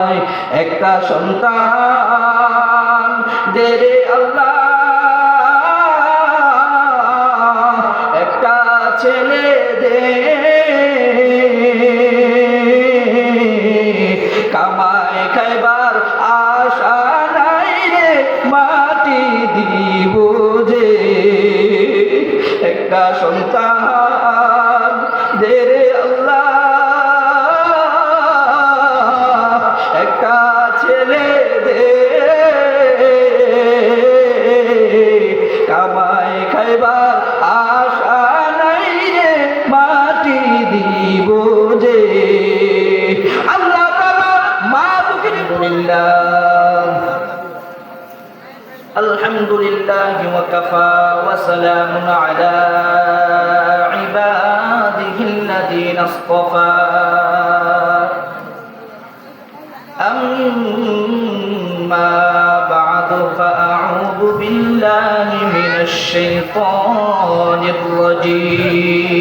একটা সন্তান দে রে আল্লাহ, একটা ছেলে দে, কামাই খাইবার আশা নাই রে, মাটি দিব যে। একটা সন্তান দে রে আল্লাহ, একটা ছেলে দে, কামাই খাইবার আশা নাই রে, মাটি দিব যে। আল্লাহ তাআলা মা দুঃখিনী আলহামদুলিল্লাহি ওয়া কাফা ওয়া সালামুন আলা ইবাদিহিল্লাযীনা ইসতাফা। أما بعد فأعوذ بالله من الشيطان الرجيم.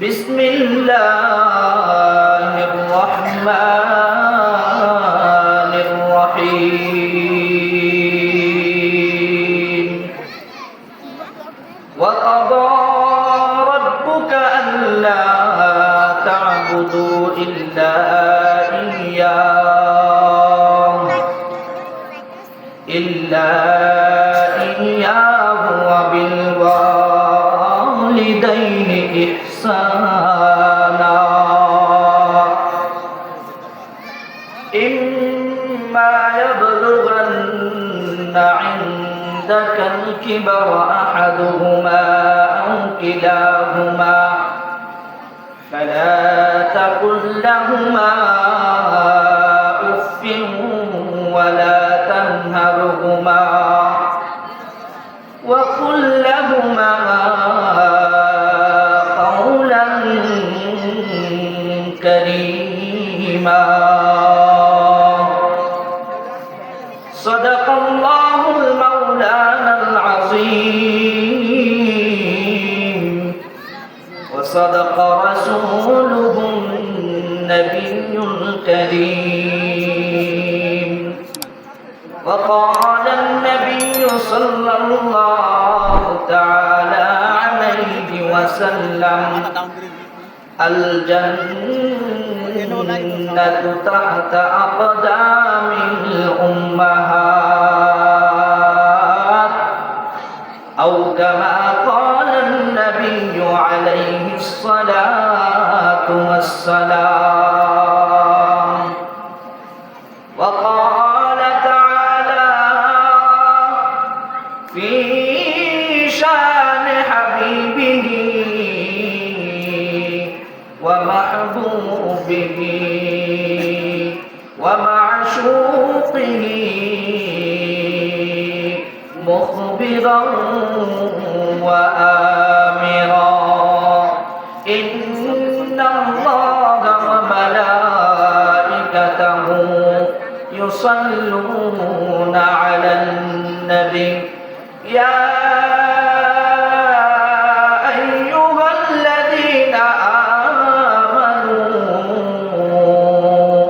بسم الله الرحمن الرحيم. وقضى ربك ألا تعبدوا إلا إياه وبالوالدين إحسانا. إما يبلغن عندك الكبر أحدهما أو كلاهما فلا تقل لهما أف ولا تنهرهما وقل لهما قولا كريما. صدق الله المولانا العظيم وصدق رسوله النبي الكريم. وقال النبي صلى الله تعالى عليه وسلم الجنة تحت أقدام الأمهات أو كما قال النبي عليه الصلاة والسلام. وقال تعالى في شان حبيبه ومحبوبه ومعشوقه مخبرا وآمرا إن الله وملائكته يصلون على النبي يا أيها الذين آمنوا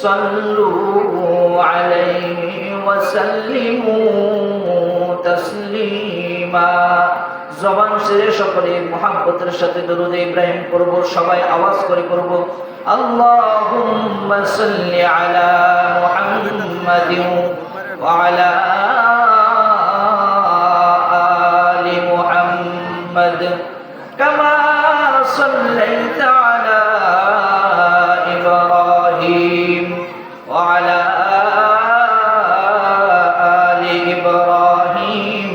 صلوا عليه وسلموا تسليما. জবান ছেড়ে সকলে মুহাব্বতের সাথে দরুদ ইব্রাহিম পড়ব, সবাই আওয়াজ করে পড়ব। আল্লাহুম্মা সাল্লি আলা মুহাম্মাদিন ওয়া আলা আলি মুহাম্মাদ কামা সাল্লাইতা আলা ইব্রাহিম ওয়া আলা আলি ইব্রাহিম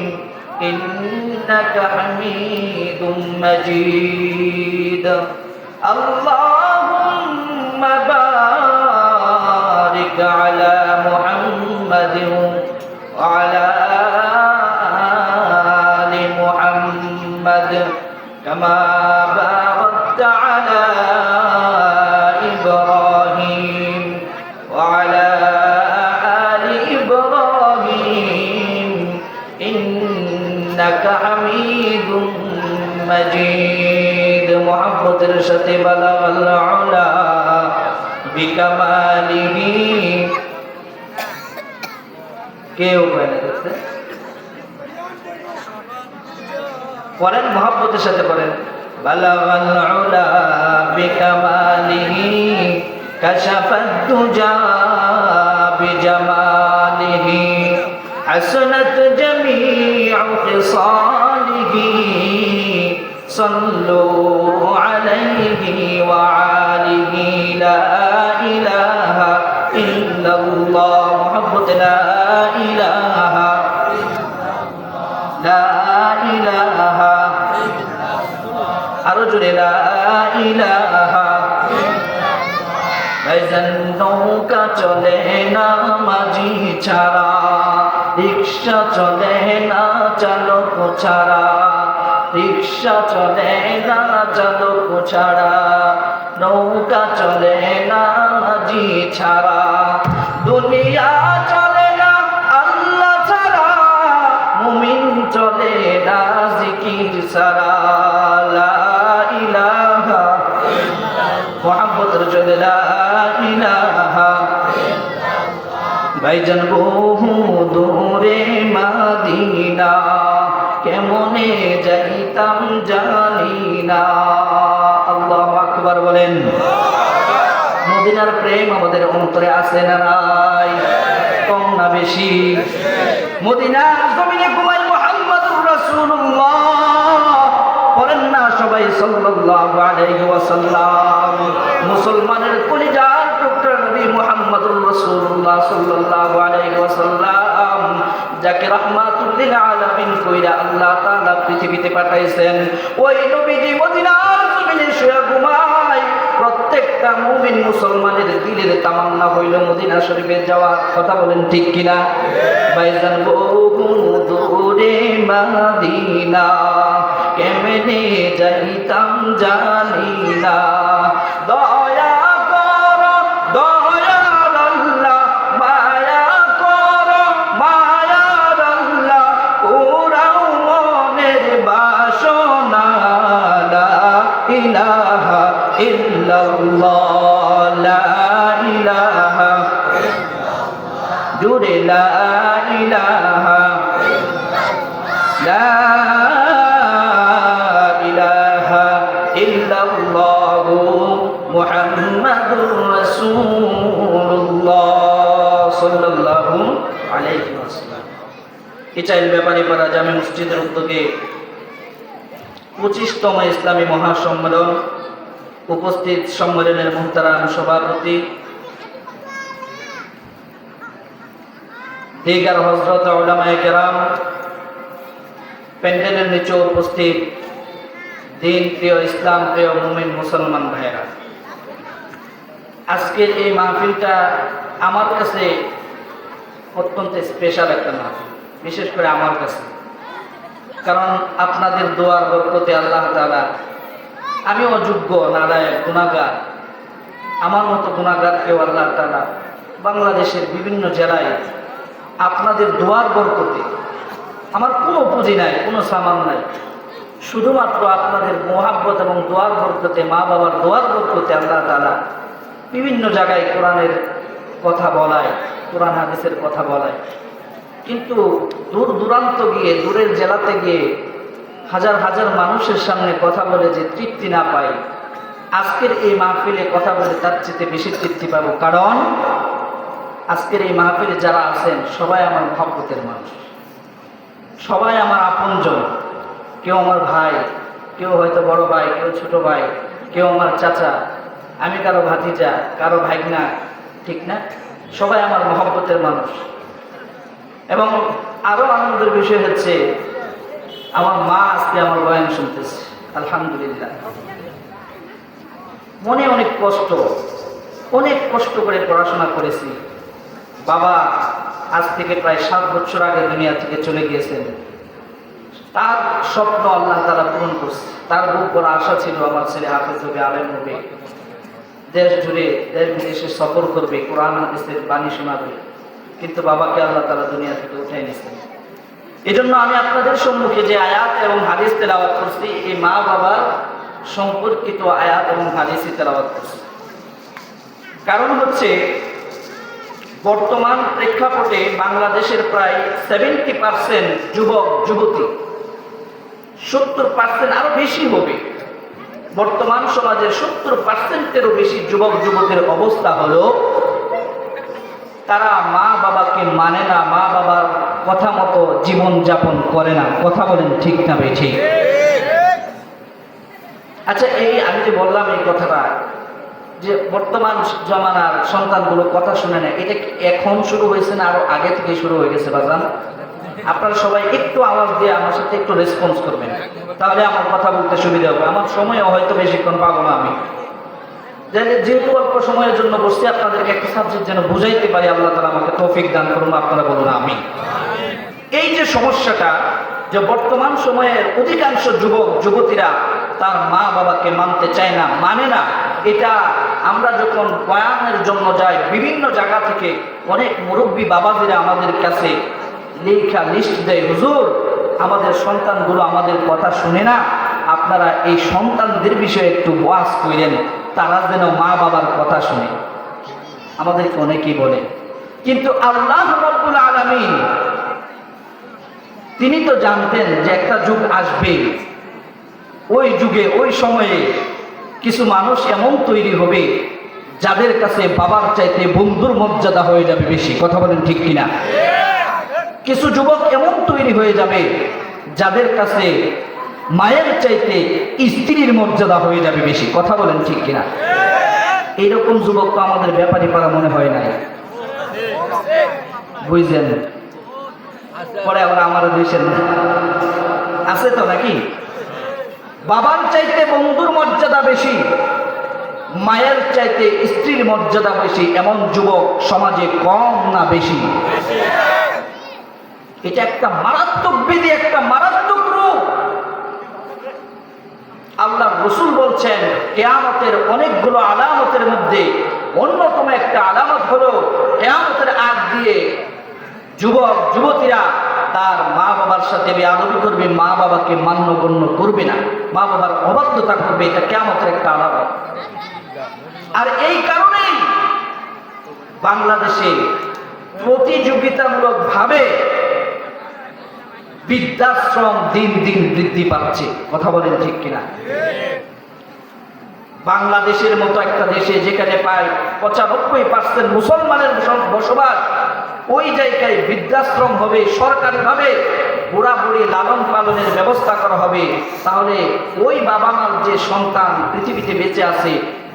إنك حميد مجيد. اللهم بارك على محمد وعلى آل محمد كما باركت على إبراهيم وعلى آل إبراهيم إنك حميد مجيد. محبت الشتي بلغ العلا বিকামালিহি কেউ বলে দেখতে পড়েন মহব্বতের সাথে পড়েন বালাগাল উলা বিকামালিহি কাশাফাত দুজা বিজামালিহি হাসনাত জামিউ খিসালিহি সাল্লু আলাইহি ওয়া আলিহি লা ইলাহা ইল্লাল্লাহ মুহাম্মদ লা ইলাহা লা ইলাহা আরো জোরে লা ইলাহা ভাইজান নৌকা চলে না মাঝি ছাড়া রিক্সা চলে না চালক ছাড়া রিক্সা চলে না চালক ছাড়া নৌকা চলে না মাঝি ছাড়া দুনিয়া চলে না আল্লাহ ছাড়া মুমিন চলে না জিকির ছাড়া লা ইলাহা মুহাম্মদ রাসূলুল্লাহ লা ইলাহা ভাইজান বহু দূরে মদিনা কেমনে যাইতাম জানি না আল্লাহু আকবার বলেন মদিনার প্রেম আমাদের অন্তরে আছে না নাই কম না বেশি মদিনার জমিনে ঘুমাই মুহাম্মদুর রাসূলুল্লাহ বলেন না সবাই সাল্লাল্লাহু আলাইহি ওয়াসাল্লাম মুসলমানের কলিজার টুকরা নবী মুহাম্মদুর রাসূলুল্লাহ সাল্লাল্লাহু আলাইহি ওয়াসাল্লাম যাকে রাহমাতুল লিল আলামিন কইরা আল্লাহ তাআলা পৃথিবীতে পাঠাইছেন ওই নবীজি মদিনার জমিনে শুয়ে ঘুমায় প্রত্যেকটা মুমিন মুসলমানের দিলের তামান্না হইল মদিনা শরীফে যাওয়ার কথা বলেন ঠিক কিনা ভাইজান বহু দূরে মদিনা কেমনে যাইতাম জানি না দয়া করো দয়ার আল্লাহ মায়া করো মায়ার আল্লাহ পুরাও মনের বাসনা লা ইলাহা ইল্লাল্লাহ লা ইলাহা জুড়ে লা ইলাহা লা ইলাহা ইল্লাল্লাহ মুহাম্মাদুর রাসূলুল্লাহ সাল্লাল্লাহু আলাইহি ওয়াসাল্লাম ইচাইল ব্যাপারী পাড়া জামে মসজিদের উদ্যোগে 25তম ইসলামী মহাসম্মেলন উপস্থিত সম্মেলনের মুহতারাম সভাপতি দিগার হযরত উলামায়ে কেরাম প্যান্ডেলের নিচে উপস্থিত দিন প্রিয় ইসলাম প্রিয় মুমিন মুসলমান ভাইরা আজকের এই মাহফিলটা আমার কাছে অত্যন্ত স্পেশাল একটা মাহফিল বিশেষ করে আমার কাছে কারণ আপনাদের দোয়ার বরকতে আল্লাহ তাআলা আমি অযোগ্য নালায়েক গুনাহগার আমার মতো গুনাহগারকেও আল্লাহ তাআলা বাংলাদেশের বিভিন্ন জেলায় আপনাদের দোয়ার বরকতে আমার কোনো পুঁজি নাই কোনো সামান নাই শুধুমাত্র আপনাদের মোহাব্বত এবং দোয়ার বরকতে মা বাবার দোয়ার বরকতে আল্লাহ তাআলা বিভিন্ন জায়গায় কোরআনের কথা বলায় কোরআন হাদিসের কথা বলায় কিন্তু দূর দূরান্ত গিয়ে দূরের জেলাতে গিয়ে হাজার হাজার মানুষের সামনে কথা বলে যে তৃপ্তি না পাই আজকের এই মাহফিলে কথা বলে তার চেয়ে বেশি তৃপ্তি পাবো কারণ আজকের এই মাহফিলে যারা আছেন সবাই আমার মহব্বতের মানুষ সবাই আমার আপনজন কেউ আমার ভাই কেউ হয়তো বড় ভাই কেউ ছোট ভাই কেউ আমার চাচা আমি কারো ভাতিজা কারো ভাইগনা ঠিক না সবাই আমার মহব্বতের মানুষ এবং আরো আনন্দের বিষয় হচ্ছে আমার মা আজকে আমার বয়ান শুনতেছে আলহামদুলিল্লাহ মনে অনেক কষ্ট করে পড়াশোনা করেছি বাবা আজ থেকে প্রায় 7 বছর আগে দুনিয়া থেকে চলে গিয়েছেন তার স্বপ্ন আল্লাহ তাআলা পূরণ করছে তার খুব বড় আশা ছিল আমার ছেলে হাফেজ হবে আলেম হবে দেশ জুড়ে দেশ বিদেশে সফর করবে কোরআন হাদিসের বাণী শোনাবে কিন্তু বাবাকে আল্লাহ তাআলা দুনিয়া থেকে উঠাই নিয়েছেন এজন্য আমি আপনাদের সম্মুখে যে আয়াত এবং হাদিস তেলাওয়াত করছি এই মা বাবার সম্পর্কিত আয়াত এবং হাদিস তেলাওয়াত করছি কারণ হচ্ছে বর্তমান প্রেক্ষাপটে বাংলাদেশের প্রায় 70% যুবক যুবতী, 70% আরো বেশি হবে, বর্তমান সমাজের 70%-এরও বেশি যুবক যুবতীর অবস্থা হলো তারা মা বাবাকে মানে না, মা বাবার কথা মতো জীবন যাপন করে না। কথা বলেন ঠিক না বেঠিক? আচ্ছা, এই আমি যে বললাম এই কথাটা যে বর্তমান জমানার সন্তানগুলো কথা শুনে না, এটা কি এখন শুরু হয়েছে না আরো আগে থেকে শুরু হয়ে গেছে বাজান? আপনারা সবাই একটু আওয়াজ দিয়ে আমার সাথে একটু রেসপন্স করবেন, তাহলে আমার কথা বলতে সুবিধা হবে। আমার সময় হয়তো বেশিক্ষণ পাবো না আমি, যেহেতু অল্প সময়ের জন্য বসছি, আপনাদেরকে একটা সাবজেক্ট যেন বুঝাইতে পারি, আল্লাহ তাআলা আমাকে তৌফিক দান করুন। আপনারা বলুন আমিন। এই যে সমস্যাটা, যে বর্তমান সময়ের অধিকাংশ যুবক যুবতীরা তার মা বাবাকে মানতে চায় না, মানে না, এটা আমরা যখন বয়ানের জন্য যাই বিভিন্ন জায়গা থেকে অনেক মুরব্বী বাবাজিরা আমাদের কাছে লেখা লিস্ট দেয়, হুজুর আমাদের সন্তানগুলো আমাদের কথা শুনে না, আপনারা এই সন্তানদের বিষয়ে একটু ওয়াজ করেন, তারা যেন মা বাবার কথা শুনে। আমাদেরকে অনেকেই বলে, কিন্তু আল্লাহ রাব্বুল আলামিন তিনি তো জানতেন যে একটা যুগ আসবে, ওই যুগে ওই সময়ে কিছু মানুষ এমন তৈরি হবে যাদের কাছে বাবার চাইতে বন্ধুর মর্যাদা হয়ে যাবে বেশি। কথা বলেন ঠিক কিনা? কিছু যুবক এমন তৈরি হয়ে যাবে যাদের কাছে মায়ের চাইতে স্ত্রীর মর্যাদা হয়ে যাবে বেশি। কথা বলেন ঠিক কিনা? এইরকম যুবক তো আমাদের ব্যাপারী পাড়া মনে হয় নাই, বুঝলেন? পরে আবার আমার দেশের আছে তো নাকি? বাবার চাইতে বন্ধুর মর্যাদা বেশি, মায়ের চাইতে স্ত্রীর মর্যাদা বেশি, এমন যুবক সমাজে কম না বেশি? এটা একটা মারাত্মক বিধি, একটা মারাত্মক রূপ। আল্লাহ রাসূল বলছেন কিয়ামতের অনেকগুলো আলামতের মধ্যে অন্যতম একটা আলামত হলো কিয়ামতের আগ দিয়ে যুবক যুবতীরা তার মা বাবার সাথে বেয়াদবি করবে, মা বাবাকে মান্যগণ্য করবে না, মা বাবার অবাধ্যতা করবে। এটা কিয়ামতের একটা আলামত। আর এই কারণেই বাংলাদেশে প্রতিযোগিতামূলক ভাবে বৃদ্ধাশ্রম দিন দিন বৃদ্ধি পাচ্ছে। কথা বলেন ঠিক কিনা? বাংলাদেশের মতো একটা দেশে যেখানে প্রায় 95% মুসলমানের বসবাস, ওই জায়গায় বৃদ্ধাশ্রম হবে, সরকারিভাবে বুড়া বুড়ি লালন পালনের ব্যবস্থা করা হবে, তাহলে ওই বাবা মার যে সন্তান পৃথিবীতে বেঁচে আছে,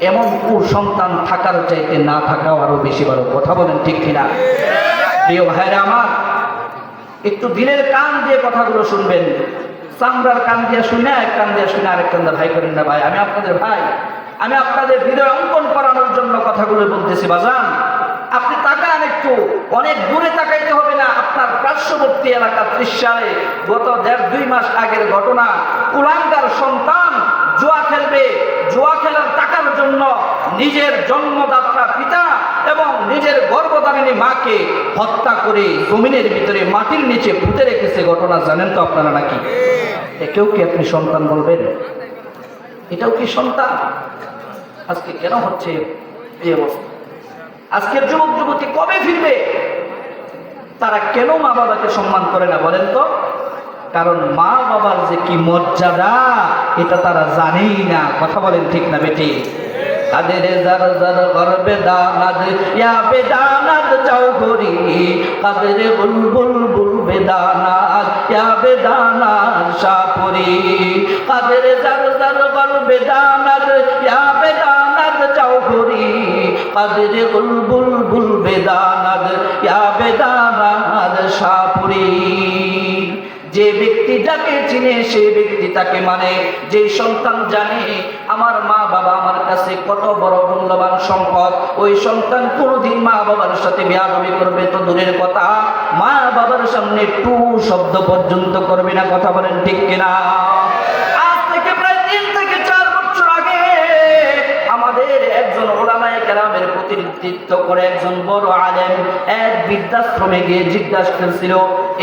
এমন সন্তান থাকার চাইতে না থাকাও আরো বেশি ভালো। কথা বলেন ঠিক কিনা? প্রিয় ভাইরা আমার, একটু দিলের কান দিয়ে কথাগুলো শুনবেন। চামড়ার কান দিয়ে শুনে এক কান দিয়ে শুনে আরেক কান দিয়ে ভাই করেন না। ভাই, আমি আপনাদের ভাই, আমি আপনাদের হৃদয় অঙ্কন করানোর জন্য কথাগুলো বলতেছি। বাজান, আপনি তাকান একটু, অনেক দূরে তাকাইতে হবে না, আপনার পার্শ্ববর্তী এলাকা ত্রিশালে গত 1.5-2 মাস আগের ঘটনা। কুলাঙ্গার সন্তান জুয়া খেলবে, জুয়া খেলার টাকার জন্য নিজের জন্মদাতা পিতা এবং নিজের গর্ভধারিণী মাকে হত্যা করে জমিনের ভিতরে মাটির নিচে পুঁতে রেখেছে। ঘটনা জানেন তো আপনারা নাকি? একেও কি আপনি সন্তান বলবেন? এটাও কি সন্তান? আজকে কেন হচ্ছে এই অবস্থা? আজকের যুবক যুবতী কবে ফিরবে? তারা কেন মা বাবাকে সম্মান করে না বলেন তো? কারণ মা বাবার যে কি মর্যাদা এটা তারা জানেই না। কথা বলেন ঠিক না বেটি? কাদের জার জার গর্বে দানাদ ইয়া বেদানাদ চৌধুরী, কাদের বুলবুল বুল বেদানাদ ইয়া বেদানাদ শাহপুরি, কাদের জার জার গর্বে দানাদ ইয়া বেদানাদ চৌধুরী, কাদের বুলবুল বুল বেদানাদ ইয়া বেদানাদ শাহপুরি। যে ব্যক্তি যাকে চিনে সেই ব্যক্তি তাকে মানে। যে সন্তান জানে আমার মা বাবা আমার কাছে কত বড় মূল্যবান সম্পদ, ওই সন্তান কোনোদিন মা বাবার সাথে বেয়াদবি করবে তো দূরের কথা, মা বাবার সামনে টু শব্দ পর্যন্ত করবে না। কথা বলেন ঠিক কিনা? আজ থেকে প্রায় 3 থেকে 4 বছর আগে আমাদের একজন ওলামায়ে কেরামের প্রতিনিধিত্ব করে একজন বড় আলেম এক বৃদ্ধাশ্রমে গিয়ে জিজ্ঞাসা করেছিল,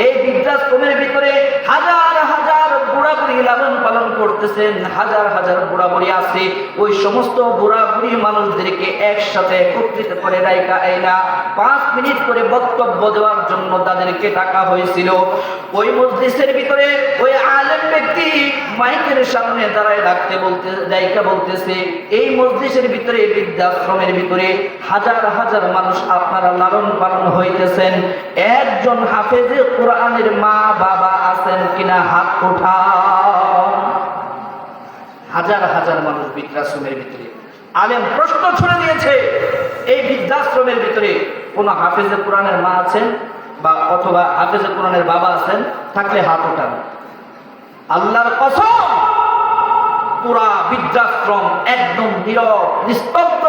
এই বৃদ্ধাশ্রমের ভিতরে হাজার হাজার বুড়া বুড়ি লালন পালন পালন করতেছেন, হাজার হাজার বুড়া বুড়ি আছে, ওই সমস্ত বুড়া বুড়ি মানুষদেরকে একসাথে একত্রিত করে রাইখা আইনা 5 মিনিট করে বক্তব্য দেওয়ার জন্য তাদেরকে ডাকা হয়েছিল। ওই মজলিসের ভিতরে ওই আলেম ব্যক্তি মাইকের সামনে দাঁড়ায় বলতেছে, এই মজলিসের ভিতরে, বৃদ্ধাশ্রমের ভিতরে হাজার হাজার মানুষ আপনারা লালন পালন হইতেছেন, একজন হাফেজে কোরআনের মা বাবা আছেন কিনা হাত উঠান। হাজার হাজার মানুষ বৃদ্ধাশ্রমের ভিতরে। আলেম প্রশ্ন ছুড়ে দিয়েছে, এই বৃদ্ধাশ্রমের ভিতরে কোন হাফেজে কোরআনের মা আছেন বা অথবা হাফেজে কোরআনের বাবা আছেন, থাকলে হাত উঠান। আল্লাহর কসম, পুরা বৃদ্ধাশ্রম একদম নীরব, নিস্তব্ধ।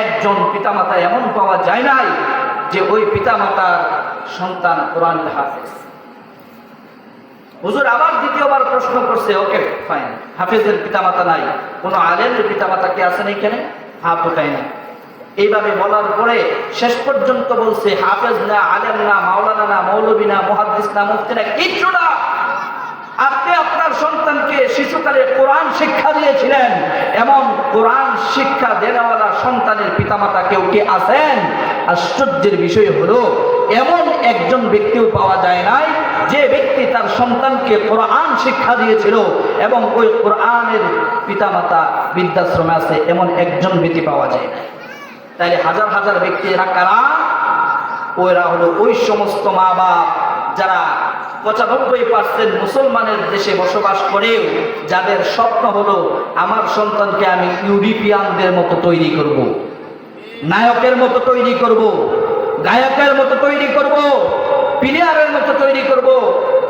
একজন পিতামাতা এমন পাওয়া যায় নাই যে ওই পিতামাতার সন্তান কোরআনের হাফেজ। হুজুর আবার দ্বিতীয়বার প্রশ্ন করছে, ওকে ফাইন, হাফেজের পিতামাতা নাই, কোন আলেমের পিতামাতা কি আছেন এখানে? হাত উঠায় না। এইভাবে বলার পরে শেষ পর্যন্ত বলছে, হাফেজ না, আলেম না, মাওলানা না, মৌলবী না, মুহাদ্দিস না, মুফতি না, কিচ্ছু না। আপনি আপনার সন্তানকে শিশুকালে কোরআন শিক্ষা দিয়েছিলেন, এমন কোরআন শিক্ষা দেওয়ালা সন্তানের পিতামাতা কেউ কি আছেন? আশ্চর্যের বিষয় হলো, এমন একজন ব্যক্তিও পাওয়া যায় নাই যে ব্যক্তি তার সন্তানকে কোরআন শিক্ষা দিয়েছিল এবং ওই কোরআনের পিতামাতা বৃদ্ধাশ্রমে আছে, এমন একজন ব্যক্তি পাওয়া যায় না। তাইলে হাজার হাজার ব্যক্তি এরা কারা? ওরা হলো ওই সমস্ত মা বাপ যারা 95% মুসলমানের দেশে বসবাস করেও যাদের স্বপ্ন হলো, আমার সন্তানকে আমি ইউরোপিয়ানদের মতো তৈরি করব, নায়কের মতো তৈরি করব, গায়কের মতো তৈরি করব, প্লেয়ারের মতো তৈরি করব,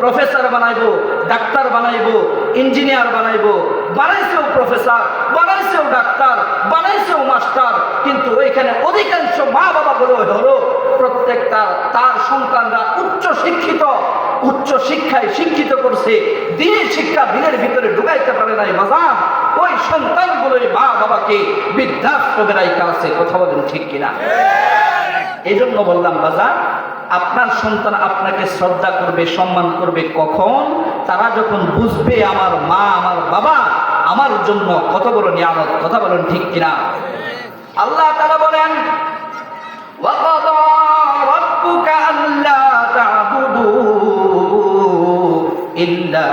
প্রফেসর বানাইবো, ডাক্তার বানাইবো, ইঞ্জিনিয়ার বানাইবো। বানাইছেও প্রফেসর, বানাইছেও ডাক্তার, বানাইছেও মাস্টার, কিন্তু ওইখানে অধিকাংশ মা বাবা হলো প্রত্যেকটা তার সন্তানরা উচ্চ শিক্ষিত, উচ্চ শিক্ষায় শিক্ষিত করছে, দিনের শিক্ষা দিনের ভিতরে ঢুকাইতে পারে নাই। বাজান, ওই সন্তানগুলোই মা বাবাকে বৃদ্ধাশ্রমে রাইখা আছে। কথা বলেন ঠিক কিনা? এই জন্য বললাম বাজান, আপনার সন্তান আপনাকে শ্রদ্ধা করবে, সম্মান করবে কখন? তারা যখন বুঝবে আমার মা আমার বাবা আমার জন্য কত বড় নিয়ামত। কথা বলেন ঠিক কিনা? আল্লাহ তাআলা বলেন, وَقَضَى رَبُّكَ أَلَّا تَعْبُدُوا إِلَّا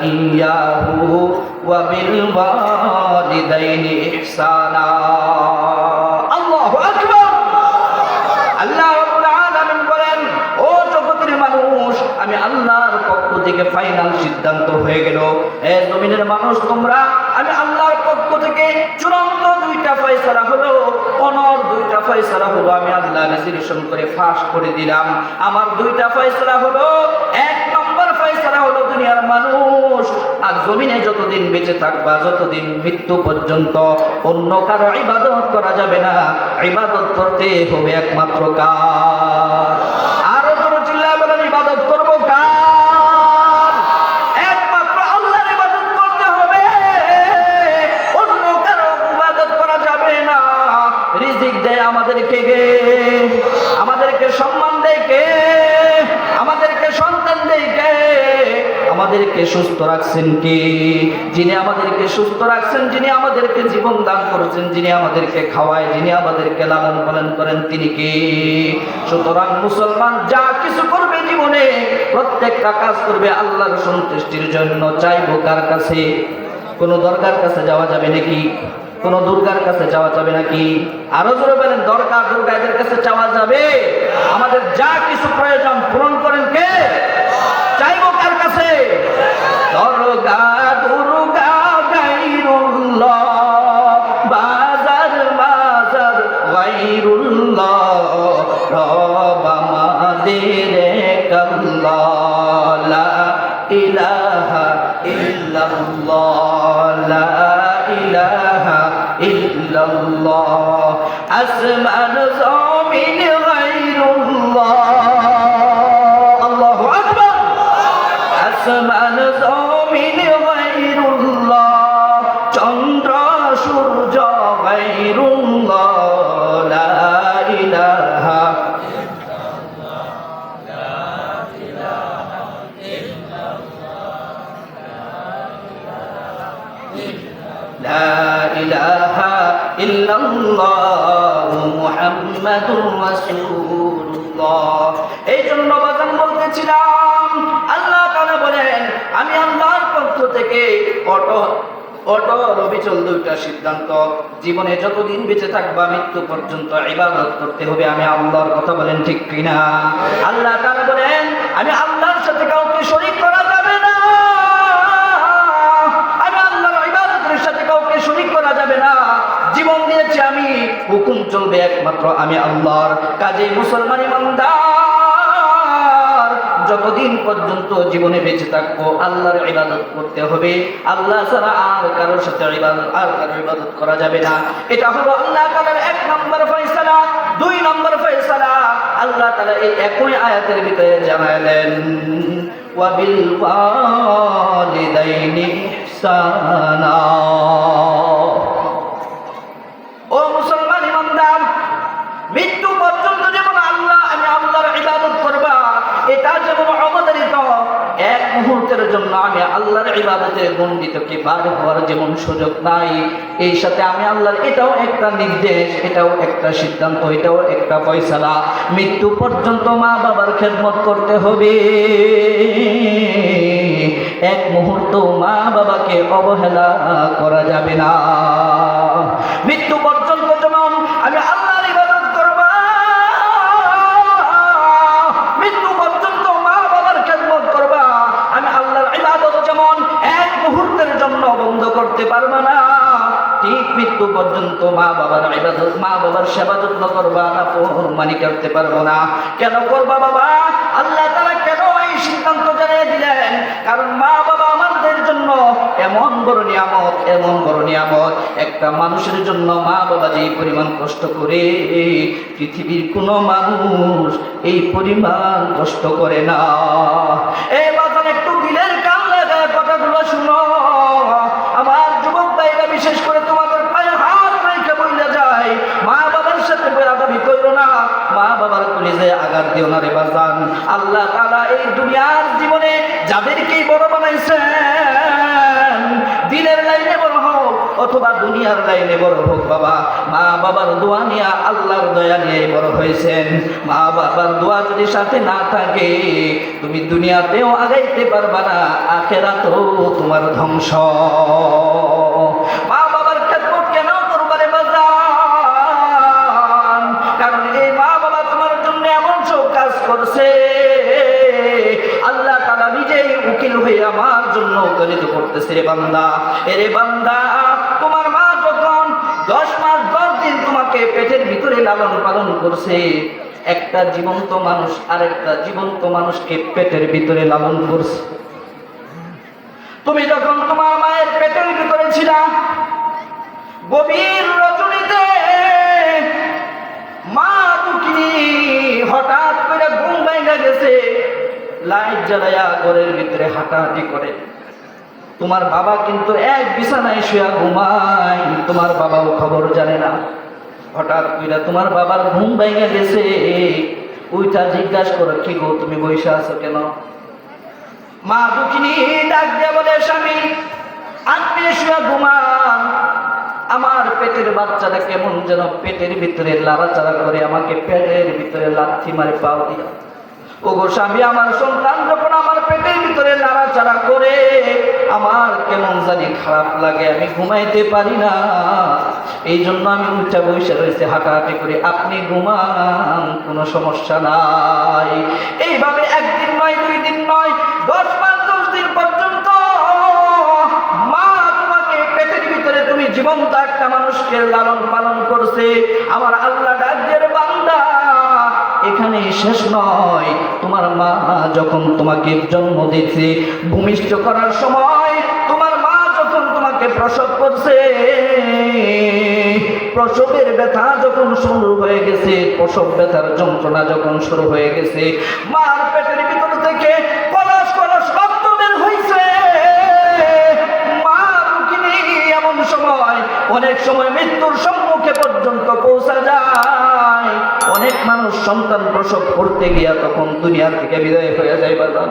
إِيَّاهُ وَبِالْوَالِدَيْنِ إِحْسَانًا। আল্লাহু আকবার। আল্লাহ রাব্বুল আলামিন বলেন, ও জগতের মানুষ, আমি আল্লাহর পক্ষ থেকে ফাইনাল সিদ্ধান্ত হয়ে গেল। এ জমিনের মানুষ তোমরা, আমি আল্লাহর পক্ষ থেকে চূড়ান্ত 2টা ফয়সালা হলো, অনর 2টা ফয়সালা হলো, আমি আল্লাহ রেজুলেশন করে ফাঁস করে দিলাম। আমার 2টা ফয়সালা হলো, 1 নম্বর ফয়সালা হলো, দুনিয়ার মানুষ আর জমিনে যতদিন বেঁচে থাকবা, যতদিন মৃত্যু পর্যন্ত অন্য কারো ইবাদত করা যাবে না। ইবাদত করতে হবে একমাত্র কার? আরো জোরে চিল্লায় বলেন, ইবাদত করব কার? একমাত্র আল্লাহর ইবাদত করতে হবে, অন্য কারো ইবাদত করা যাবে না। রিজিক দেয় আমাদেরকে কে? আমাদেরকে সম্মান দেয় কে? আমাদেরকে সন্তান দেয় কে? আমাদেরকে সুস্থ রাখছেন কে? যিনি আমাদেরকে সুস্থ রাখছেন, যিনি আমাদেরকে জীবন দান করেছেন, যিনি আমাদেরকে খাওয়ায়, যিনি আমাদেরকে লালন পালন করেন, তিনি কে? সুতরাং মুসলমান যা কিছু করবে জীবনে, প্রত্যেকটা কাজ করবে আল্লাহর সন্তুষ্টির জন্য। চাইবো কার কাছে? কোন দরগার কাছে যাওয়া যাবে নাকি? কোন দুর্গার কাছে যাওয়া যাবে নাকি? আরো জোরে বলেন, দরগা দুর্গা এদের কাছে যাওয়া যাবে? আমাদের যা কিছু প্রয়োজন পূরণ করেন কে? চাইবো কার কাছে? দরগা দুর্গা গায়রুল্লাহ, বাজার বাজার গায়রুল্লাহ, রব আমাদের এক আল্লাহ, লা ইলাহা ইল্লাল্লাহ, লা ইলাহা ইল্লাল্লাহ, আসমান জমিন গায়রুল্লাহ। আল্লাহু আকবার। আসমান জমিন গায়রুল্লাহ, চন্দ্র সূর্য গায়রুল্লাহ, লা ইলাহা মুহাম্মাদুর রাসূলুল্লাহ। এই জন্য বাজান বলতেছিলাম, আল্লাহ তাআলা বলেন আমি আল্লাহর পক্ষ থেকে অটল অবিচল দুইটা সিদ্ধান্ত, জীবনে যতদিন বেঁচে থাকবা মৃত্যু পর্যন্ত ইবাদত করতে হবে আমি আল্লাহর। কথা বলেন ঠিক কিনা? আল্লাহ তাআলা বলেন আমি আল্লাহর সাথে কাউকে শরীক করা যাবে না, আমি আল্লাহর ইবাদতের সাথে কাউকে শরীক করা যাবে না। জীবন দিয়েছি আমি, হুকুম চলবে একমাত্র আমি আল্লাহর। কাজেই মুসলমান ইমানদার যতদিন পর্যন্ত জীবনে বেঁচে থাকবো আল্লাহর ইবাদত করতে হবে। আল্লাহ ছাড়া আর কারোর সাথে কারোর ইবাদত করা যাবে না। এটা হলো আল্লাহ তাআলার 1 নম্বর ফয়সালা। 2 নম্বর ফয়সালা আল্লাহ তাআলা এই একই আয়াতের ভিতরে জানালেন, ওয়া বিল ওয়ালিদাইনি ইহসানা। ও মুসলমান ইমানদার, মৃত্যু পর্যন্ত যেমন আমি আল্লাহর ইবাদত করবা, এটা যেমন অবধারিত, এক মুহূর্তের জন্য আমি আল্লাহর ইবাদতের গণ্ডিতকে বার হওয়ার যেমন সুযোগ নাই, এই সাথে আমি আল্লাহর এটাও একটা নির্দেশ, এটাও একটা সিদ্ধান্ত, এটাও একটা ফয়সালা। মৃত্যু পর্যন্ত মা বাবার খেদমত করতে হবে। এক মুহূর্ত মা বাবাকে অবহেলা করা যাবে না। মৃত্যু পর্যন্ত যেমন আমি আল্লাহর ইবাদত করবা, মৃত্যু পর্যন্ত মা বাবার খেদমত করবা। আমি আল্লাহর ইবাদত যেমন এক মুহূর্তের জন্য বন্ধ করতে পারবা না, ঠিক মৃত্যু পর্যন্ত মা বাবার ইবাদত, মা বাবার সেবা যত্ন করবা না, নাফরমানি করতে পারবো না। কেন করবা বাবা? আল্লাহ তাআলা কেন এই সিদ্ধান্ত জানিয়ে দিলেন? কারণ মা বাবা আমাদের জন্য এমন বড় নিয়ামত, এমন বড় নিয়ামত। একটা মানুষের জন্য মা বাবা যে পরিমাণ কষ্ট করে, পৃথিবীর কোনো মানুষ এই পরিমাণ কষ্ট করে না। এই বাজান একটু দিলের কান লাগায় কথাগুলো শুনো। আমার যুবক ভাইরা বিশেষ করে তোমাদের পায়ে হাত রেখে বইলা যায়, মা বাবার সাথে বেয়াদবি করো না, মা বাবার কলিজায় আঘাত দিও না রে বাজান। আল্লাহ তাআলা এই দুনিয়ার জীবনে যাদেরকেই বড় বানাইছেন, দিনের লাইনে বড় হোক অথবা দুনিয়ার লাইনে বড় হোক, বাবা মা বাবার দোয়া নিয়ে, আল্লাহর দয়া নিয়ে বড় হয়েছেন। মা বাবার দোয়া যদি সাথে না থাকে, তুমি দুনিয়াতেও আগাইতে পারবা না, আখিরাতেও তোমার ধ্বংস। মা বাবার খেদমত কেন করবা রে বাজান? কারণ এই মা বাবা তোমার জন্য এমন সব কাজ করছে, আল্লাহ তাআলা নিজেই উকিল হয়ে আমার জন্য উকালিত করতেছে। রে বান্দা, এরে বান্দা, তোমার মা যখন 10 মাস 10 দিন তোমাকে পেটের ভিতরে লালন পালন করছে, একটা জীবন্ত মানুষ আরেকটা জীবন্ত মানুষকে পেটের ভিতরে লালন করছে। তুমি যখন তোমার মায়ের পেটের ভিতরে ছিলা, গভীর রজনীতে মা দুঃখিনী হঠাৎ করে ঘুম ভেঙে গেছে, লাইট জ্বালায়া ঘরের ভিতরে হাঁটাহাঁটি করে। তোমার বাবা কিন্তু এক বিছানায় শুয়া ঘুমায়, তোমার বাবাও খবর জানে না। হঠাৎ করে তোমার বাবার ঘুম ভেঙে গেছে, ওইটা জিজ্ঞাসা করো, কি গো তুমি বসে আছো কেন? মা দুঃখিনী ডাক দিয়ে বলে, স্বামী আপনি শুয়া ঘুমান, আমার পেটের বাচ্চাটা কেমন যেন পেটের ভিতরে লাড়াচাড়া করে, আমাকে পেটের ভিতরে লাথি মারে পাও দিয়া। ও গো স্বামী, আমার সন্তান যখন আমার পেটের ভিতরে নাড়াচাড়া করে, আমার কেমন জানি খারাপ লাগে, আমি ঘুমাইতে পারি না, এই জন্য আমি উঠা বসে রয়েছে, হাঁটাহাঁটি করে। আপনি ঘুমান, কোনো সমস্যা নাই। এইভাবে একদিন নয়, 2 দিন নয়, 10 মাস 10 দিন পর্যন্ত মা তোমাকে পেটের ভিতরে, তুমি জীবন্ত একটা মানুষকে লালন পালন করছে। আমার আল্লাহ ডাক দিয়ে, বান্দা এখানে শেষ নয়, তোমার মা যখন তোমাকে জন্ম দিয়েছে, ভূমিষ্ঠ করার সময় তোমার মা যখন তোমাকে প্রসব করছে, প্রসবের ব্যথা যখন শুরু হয়ে গেছে, প্রসব ব্যথার যন্ত্রণা যখন শুরু হয়ে গেছে, মার পেটের ভিতর থেকে কলস কলস রক্ত বের হয়েছে। মা রুগিনী এমন সময়, অনেক সময় মৃত্যুর সম্মুখে পর্যন্ত পৌঁছা যায়। অনেক মানুষ সন্তান প্রসব করতে গিয়া তখন দুনিয়া থেকে বিদায় হয়ে যায়। বাবা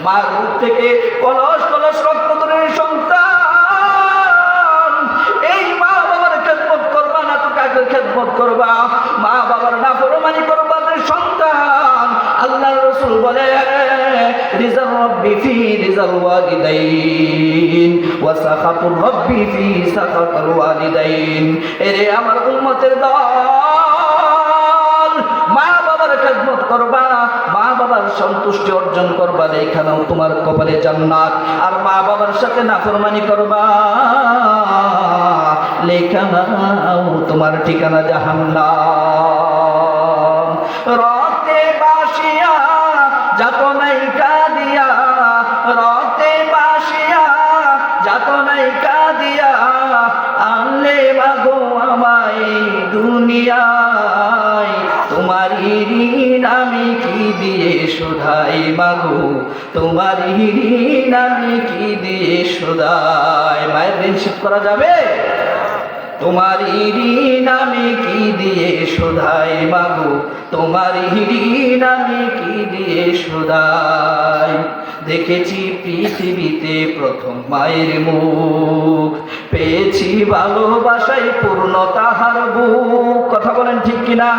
মার মুখ থেকে কলস কলস রক্ত ধরে সন্তান, এই মা বাবার খেদমত করবা না তো কাকে খেদমত করবা? মা বাবার রাসূল বলে রিজা রাব্বি ফি রিজাল ওয়ালিদাইন ওয়া সাখাতুর রাব্বি ফি সাখাতুল ওয়ালিদাইন। এরে আমার উম্মতের দল, মা বাবার খেদমত করবা, মা বাবার সন্তুষ্টি অর্জন করবা, এখানেও তোমার কপালে জান্নাত। আর মা বাবার সাথে নাফরমানি করবা, লেখাও তোমার ঠিকানা জাহান্নাম। রক্তে বাসিয়া যাতনাই কাঁদিয়া, রক্তে বাসিয়া যাতনাই কাঁদিয়া, আনলে মাগো আমায় দুনিয়ায়, তোমারই ঋণ আমি কি দিয়ে শোধাই মাগো, তোমারই ঋণ আমি কি দিয়ে শোধাই। মায়ের ঋণ শোধ করা যাবে? তোমারই ঋণ আমি কি দিয়ে শোধাই মাগো, তোমারই ঋণ আমি কি দিয়ে শোধাই। দেখেছি পৃথিবীতে প্রথম মায়ের মুখ, পেয়েছি ভালোবাসায় পূর্ণ তাহার বুক। কথা বলেন ঠিক কিনা?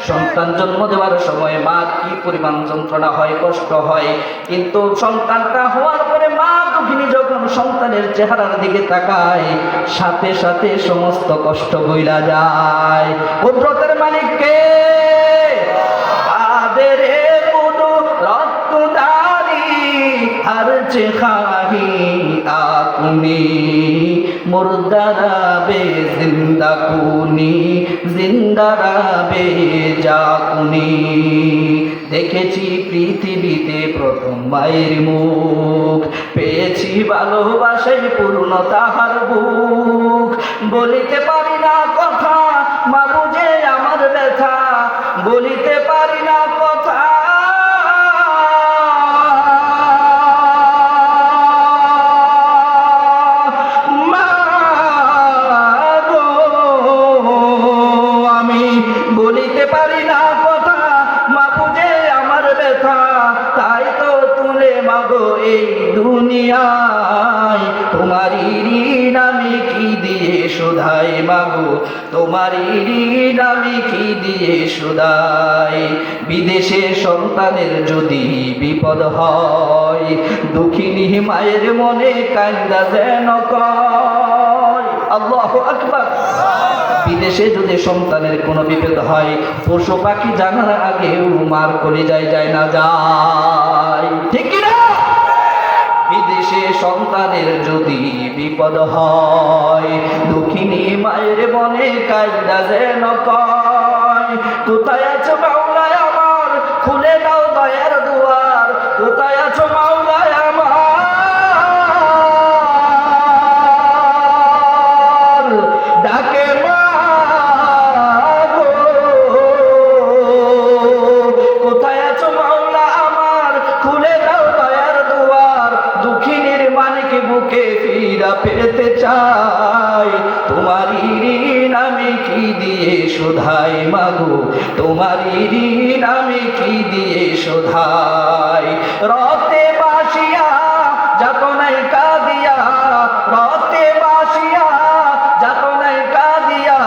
সন্তান জন্ম দেওয়ার সময় মা কি পরিমাণ যন্ত্রণা হয়, কষ্ট হয়, কিন্তু সন্তানটা হওয়ার পরে মা দুঃখিনী যখন সন্তানের চেহারার দিকে তাকায়, সাথে সাথে সমস্ত কষ্ট বইলা যায়। কুদরতের মালিক কে? কাদের মুদু রক্তদারি আর চেখাহি আপনি, মুর্দারা বে জিন্দা কুনি, জিন্দারা বে জাকুনি। দেখেছি পৃথিবীতে প্রথম মায়ের মুখ, পেয়েছি ভালোবাসায় পূর্ণ তাহার বুক। বলিতে পারি না কথা, মা বুঝে আমার ব্যথা, বলিতে পারি না কথা, আমি বলিতে পারি না কথা, মা বুঝে আমার ব্যথা, তাই তো তুলে মাগো এই দুনিয়ায়, তোমারই ঋণ আমি কি দিয়ে শোধাই মাগো, তোমারই ঋণ আমি কি দিয়ে শোধাই। বিদেশে সন্তানের যদি বিপদ হয়, দুঃখিনী মায়ের মনে কান্দা যেন কয়। আল্লাহু আকবার। বিদেশে যদি সন্তানের কোনো বিপদ হয়, পশু পাখি জানার আগেও মার কলিজায় যায় না যায়, ঠিক কিনা? বিদেশে সন্তানের যদি বিপদ হয়, দুঃখিনী মায়ের মনে কান্দা যেন কয়, কোথায় আছো মাওলায় আমার, খুলে দাও দয়ার দুয়ার, কোথায় আছো মাওলায় আমার, ডাকে মা গো, কোথায় আছো মাওলা আমার, খুলে দাও দয়ার দুয়ার। দুঃখিনীর মানিক বুকে ফিরা পেতে চাই, তোমারই ঋণ আমি কি দিয়ে শোধাই মাগো, তোমারই ঋণ আমি কি দিয়ে শোধাই। রক্তে বাসিয়া যাতনাই কাঁদিয়া, রক্তে বাসিয়া যাতনাই কাঁদিয়া,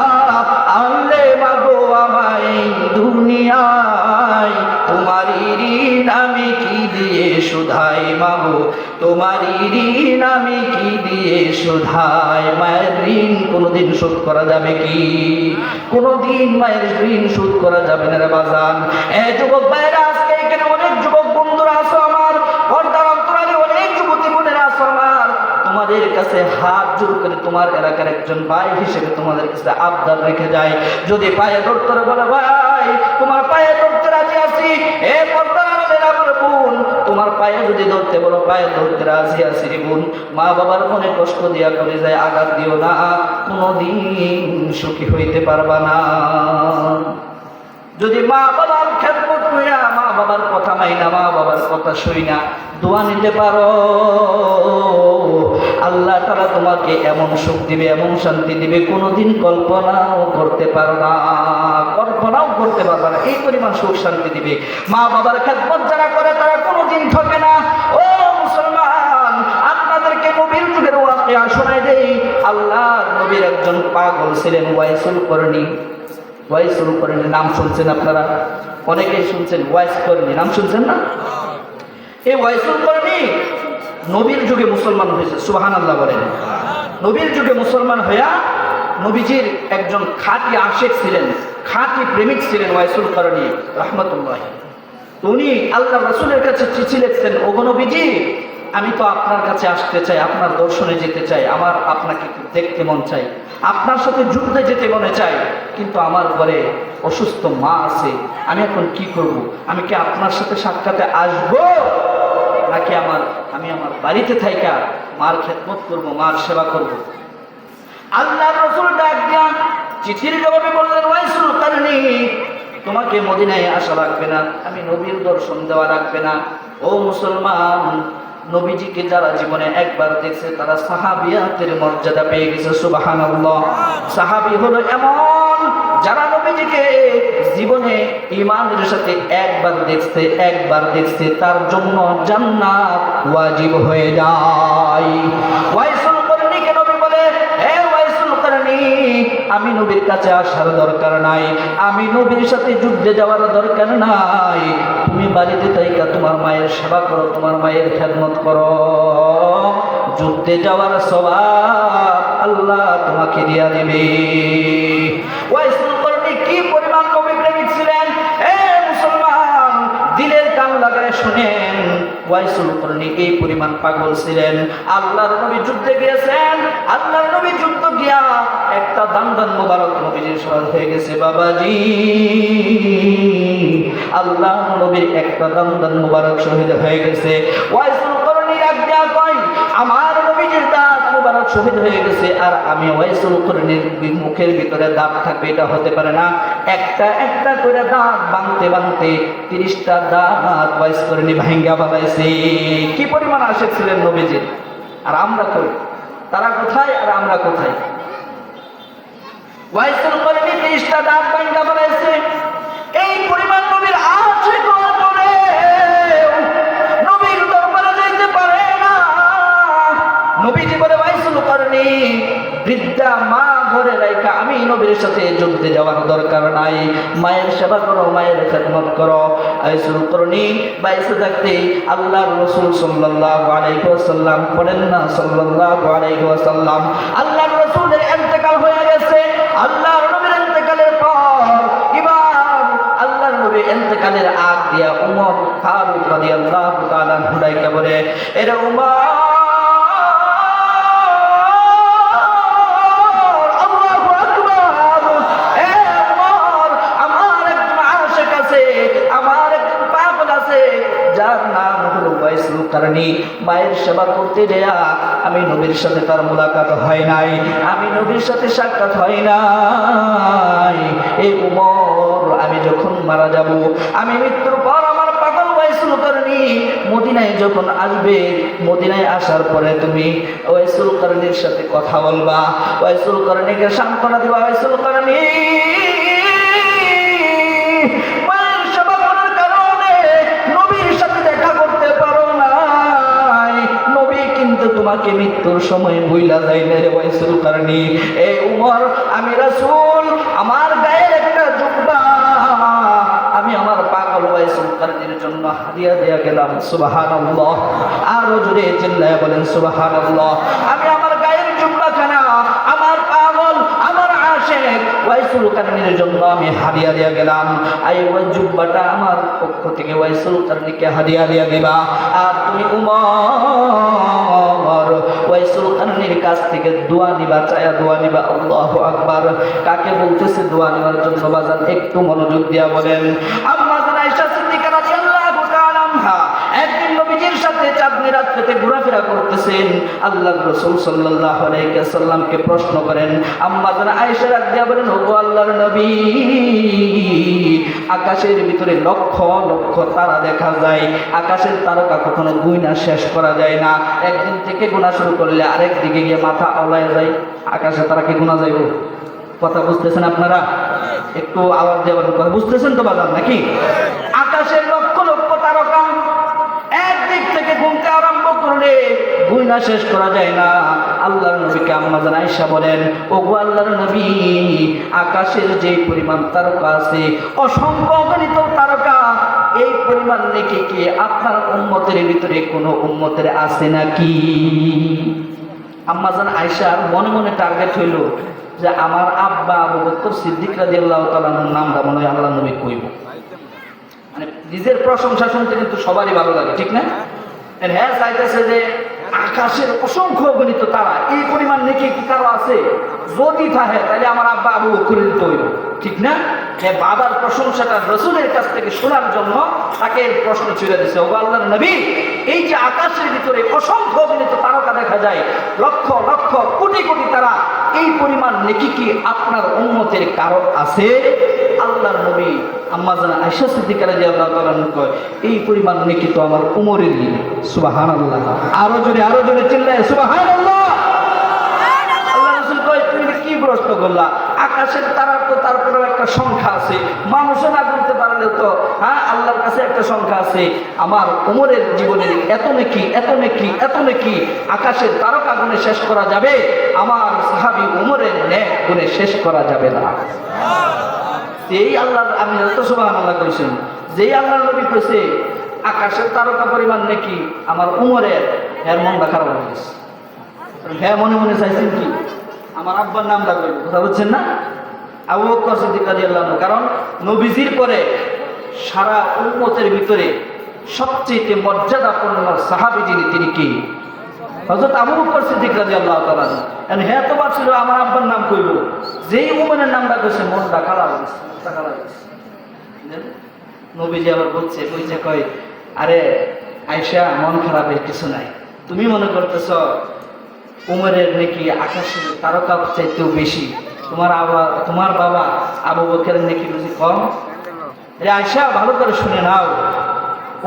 আনলে মাগো আমায় দুনিয়ায়, তোমারই ঋণ আমি কি দিয়ে শোধাই মাগো, তোমারই ঋণ আমি কি দিয়ে শোধাই। মায়ের ঋণ কোনোদিন শোধ করা যাবে কি? কোনোদিন মায়ের ঋণ শোধ করা যাবে না রে বাজান। যুবক ভাইরা, আজকে এখানে অনেক যুবক বন্ধুরা আছো আমার, পর্দার অন্তরালে অনেক যুবতী বোনেরা আছো আমার, তোমাদের কাছে হাত জোর করে তোমার এলাকার একজন ভাই হিসেবে তোমাদের কাছে আবদার রেখে যায়, যদি পায়ে ধরতে বলে ভাই তোমার পায়ে ধরতে রাজি আছি, এ পর্দার আমার বোন তোমার পায়ে যদি ধরতে বলো পায়ে ধরতে রাজি আছি রে বোন। মা বাবার মনে কষ্ট দিয়া করে যায়, আঘাত দিও না, কোনোদিন সুখী হইতে পারবা না। যদি মা বাবার খেদমত কইরা, মা বাবার কথা মাইনা, মা বাবার কথা শুই না দোয়া নিতে পারো, আল্লাহ তাআলা তোমাকে এমন সুখ দিবে, এমন শান্তি দিবে, কোনোদিন কল্পনাও করতে পারো না, কল্পনাও করতে পারবে না, এই পরিমাণ সুখ শান্তি দিবে। মা বাবার খেদমত যারা করে তারা কোনোদিন ঠকে না। ও মুসলমান, আপনাদেরকে নবীর যুগের ওয়াকিয়া শোনাই দেই। আল্লাহর নবীর একজন পাগল ছিলেন ওয়াইসুল করনি। ওয়াইসুল করণী নাম শুনছেন আপনারা, অনেকেই শুনছেন। ওয়াইস করণী নাম শুনছেন না? এই ওয়াইসুল করণী নবীর যুগে মুসলমান হয়েছে, সুবহানাল্লাহ বলেন। নবীর যুগে মুসলমান হইয়া নবীজির একজন খাঁটি আশেক ছিলেন, খাঁটি প্রেমিক ছিলেন ওয়াইসুল করণী রাহমাতুল্লাহ। উনি আল্লাহ রাসূলের কাছে চিঠি লিখছেন, ওগো নবীজি, আমি তো আপনার কাছে আসতে চাই, আপনার দর্শনে যেতে চাই, আমার আপনাকে দেখতে মন চাই, আপনার সাথে যুদ্ধে যেতে মনে চাই, কিন্তু আমার ঘরে অসুস্থ মা আছে, আমি এখন কি করব? আমি কি আপনার সাথে সাক্ষাতে আসবো, নাকি আমি আমার বাড়িতে থাইকা মার খেদমত করব, মার সেবা করব? আল্লাহ রাসূল ডাক দিয়া চিঠির জবাবে বললেন, ওয়াইসুল করণী, তোমাকে মদিনায় আসা লাগবে না, আমি নবীর দর্শন দেওয়া লাগবে না। ও মুসলমান, নবীজিকে যারা জীবনে একবার দেখছে তারা সাহাবিয়াতের মর্যাদা পেয়ে গেছে, সুবহানাল্লাহ। সাহাবী হলো এমন যারা নবীজিকে জীবনে ঈমানের সাথে একবার দেখছে তার জন্য জান্নাত ওয়াজিব হয়ে যায়। ওয়াইসুল করণীকে নবী বলে, হে ওয়াইসুল করণী, আমি নবীর কাছে আসার দরকার নাই, আমি নবীর সাথে যুদ্ধে যাওয়ার দরকার নাই, তুমি বাড়িতে থাইকা তোমার মায়ের সেবা করো, তোমার মায়ের খেদমত করো, যুদ্ধে যাওয়ার সওয়াব আল্লাহ তোমাকে দিয়া দিবে। ওয়াইসুল করণী কি পরিমাণ নবী প্রেমিক ছিলেন, হে মুসলমান দিলের কান লাগায় শুনেন, ওয়াইসুল করণী এই পরিমাণ পাগল ছিলেন। আল্লাহর নবী যুদ্ধে গিয়েছেন, আল্লাহর নবী যুদ্ধ গিয়া একটা দান মোবারক নবীজির শহীদ হয়ে গেছে। বাবাজি, আল্লাহ নবীর একটা দান মোবারক শহীদ হয়ে গেছে। ওয়াইসুল করণী ডাক দিয়া কয়, আমার নবীজির দাঁত মোবারক শহীদ হয়ে গেছে, আর আমি ওয়াইসুল করণীর মুখের ভিতরে দাঁত থাকবে, এটা হতে পারে না। একটা একটা করে দাঁত ভাঙতে 30টা দাঁত ওয়াইস করণী ভাঙ্গা বানাইছে। কি পরিমাণ আশেক ছিলেন নবীজির! আর আমরা কই, তারা কোথায় আর আমরা কোথায়? ওয়াইসুল করণী 30টা দাঁত ভাঙ্গা বানাইছে। এই পরিমাণ নবীর আশেক হওয়ার পরে নবীর দরবারে যাইতে পারে না। নবীজি বলে, ওয়াইসুল করণী, বৃদ্ধা মা ঘরে রাইখা আমি নবীর সাথে যুদ্ধে যাওয়ার দরকার নাই, মায়ের সেবা করো, মায়ের খেদমত করো। ওয়াইসুল করণী বাইসে থাকতে আল্লাহর রাসূল সাল্লাল্লাহু আলাইহি ওয়াসাল্লাম বলেন না, সাল্লাল্লাহু আলাইহি ওয়াসাল্লাম, আল্লাহর রাসূলের ইন্তেকাল হয়ে গেছে। আল্লাহর নবীর ইন্তেকালের পর এবার আল্লাহর নবী ইন্তেকালের আগ দিয়া উমর ফারুক রাদিয়াল্লাহু তাআলা হুদাইকা বলে, এরা উমর, যার নাম হলো ওয়াইসুল করণী, মায়ের সেবা করতে দেয়া আমি নবীর সাথে তার মুলাকাত হয় নাই, আমি নবীর সাথে সাক্ষাৎ হয় নাই। এই উমর, আমি যখন মারা যাব, আমি মৃত্যুর পর আমার পাগল ওয়াইসুল করণী মদিনায় যখন আসবে, মদিনায় আসার পরে তুমি ওয়াইসুল করণীর সাথে কথা বলবা, ওয়াইসুল করণীকে সান্ত্বনা দিবা। ওয়াইসুল করণী তোমাকে মৃত্যুর সময় ভুইলা যাইলে রে ওয়াইসুল করণী। এই উমর, আমি রাসূল আমার গায়ের একটা জুব্বা আমি আমার পাগল ওয়াইসুল করণীর জন্য হাদিয়া দিয়া গেলাম। সুবহানাল্লাহ, আরো জোরে চিল্লায়া বলেন সুবহানাল্লাহ। আমি আমার গায়ের জুব্বাখানা আমার পাগল আমার আশেক ওয়াইসুল করণীর জন্য আমি হাদিয়া দিয়া গেলাম। এই ওই জুব্বাটা আমার পক্ষ থেকে ওয়াইসুল করণীকে হাদিয়া দিয়া দিবা। আর তুমি উমর ওয়াইসুল করণীর কাছ থেকে দোয়া নিবা, চায়া দোয়া নিবা। আল্লাহু আকবার। কাকে বলতেছে দোয়া নেওয়ার জন্য বাজান? একটু মনোযোগ দিয়া বলেন। আম্মা জান আয়েশা সিদ্দিকা রাদিয়াল্লাহু তাআলা আনহা একদিন নবীজির সাথে চাঁদনি রাত্রিতে ঘোরাফেরা করতেছেন। আল্লাহর রাসূল সাল্লাল্লাহু আলাইহি ওয়াসাল্লামকে প্রশ্ন করেন। আম্মা জান আয়েশা রাদিয়া বলেন, ওগো আল্লাহর নবী, আকাশের ভিতরে লক্ষ লক্ষ তারা দেখা যায়, আকাশের তারকা কখনো গুণা শেষ করা যায় না। একদিন থেকে গুণা শুরু করলে আরেক দিকে গিয়ে মাথা আওলায় যায়। আকাশে তারাকে গুণা যাইব? কথা বুঝতেছেন আপনারা? একটু আওয়াজ দেওয়ার কথা বুঝতেছেন তো বাজার নাকি? আকাশের লক্ষ লক্ষ তারকা একদিক থেকে গুনতে আরম্ভ করলে গুণা শেষ করা যায় না। আল্লাহর নবীকে আম্মা জান আয়েশা বলেন, ওগো আল্লাহর নবী, আকাশের যে পরিমাণ তারকা আছে, অসংখ্য অগণিত তারকা, এই পরিমাণ নেকি কি আপনার উম্মতের ভিতরে কোনো উম্মতের আছে নাকি? আম্মা জান আয়েশার মনে মনে টার্গেট হইল যে আমার আব্বা আবু বকর সিদ্দিক রাদিয়াল্লাহু তাআলার নামটা মনে হয় আল্লাহর নবী কইব। মানে নিজের প্রশংসা শুনতে কিন্তু সবারই ভালো লাগে, ঠিক না? হ্যাঁ, চাইতেছে যে আকাশের অসংখ্য গণিত তারা, এই পরিমাণ নেকি কি কারো আছে? যদি থাকে তাহলে আমার আব্বা আবু বকর দিতে হইব, ঠিক না? বাবার প্রশংসাটা রাসূলের কাছ থেকে শোনার জন্য তাকে প্রশ্ন ছুড়ে দিছে, ও আল্লাহর নবী, এই যে আকাশের ভিতরে অসংখ্য গণিত তারকা দেখা যায়, লক্ষ লক্ষ কোটি কোটি তারা, এই পরিমাণ নেকি কি আপনার উম্মতের কারো আছে? আল্লাহর নবী আম্মা জান আয়েশা সিদ্দিকা রাদিয়াল্লাহু তাআলা কয়, এই পরিমাণ নেকি তো আমার উমরের দিন। সুবহানাল্লাহ, আরো জোরে চিল্লায় সুবহানাল্লাহ। আল্লাহ রাসূল কয়, তুমি কি প্রশ্ন করলা? আকাশের তারার তো তারপরেও একটা সংখ্যা আছে, মানুষও না করতে পারলে তো হ্যাঁ আল্লাহর কাছে একটা সংখ্যা আছে। আমার উমরের জীবনের এত নেকি, এত নেকি, এত নেকি, আকাশের তারকা গুণে শেষ করা যাবে, আমার সাহাবী উমরের নেক গুণে শেষ করা যাবে না। যেই আল্লাহ, আমি যত সুবহানাল্লাহ কইছেন, যেই আল্লাহর নবী কইছে আকাশের তারকা পরিমাণ নাকি আমার উমরের, এর মনটা খারাপ হয়ে গেছে। হ্যাঁ, মনে মনে চাইছেন কি আমার আব্বার নামটা কইব, কথা বলছেন না? আবু বকর সিদ্দিক রাদিয়াল্লাহু আনহু, কারণ নবীজির পরে সারা উম্মতের ভিতরে সবচেয়ে মর্যাদাপূর্ণ সাহাবী যিনি, তিনি কি? হযরত আবু বকর সিদ্দিক রাদিয়াল্লাহু তাআলা। হ্যাঁ তো ভাবছিল আমার আব্বার নাম কইব, যেই উমরের নামটা কইছে মনটা খারাপ হয়েছে, নবীজি আবার বলছে, কয়, আরে আয়েশা, মন খারাপের কিছু নাই, তুমি মনে করতেছ উমরের নাকি আকাশের তারকা চাইতেও বেশি, তোমার বাবা আবু বকরের নাকি বুঝি কম? রে আয়েশা, ভালো করে শুনে নাও,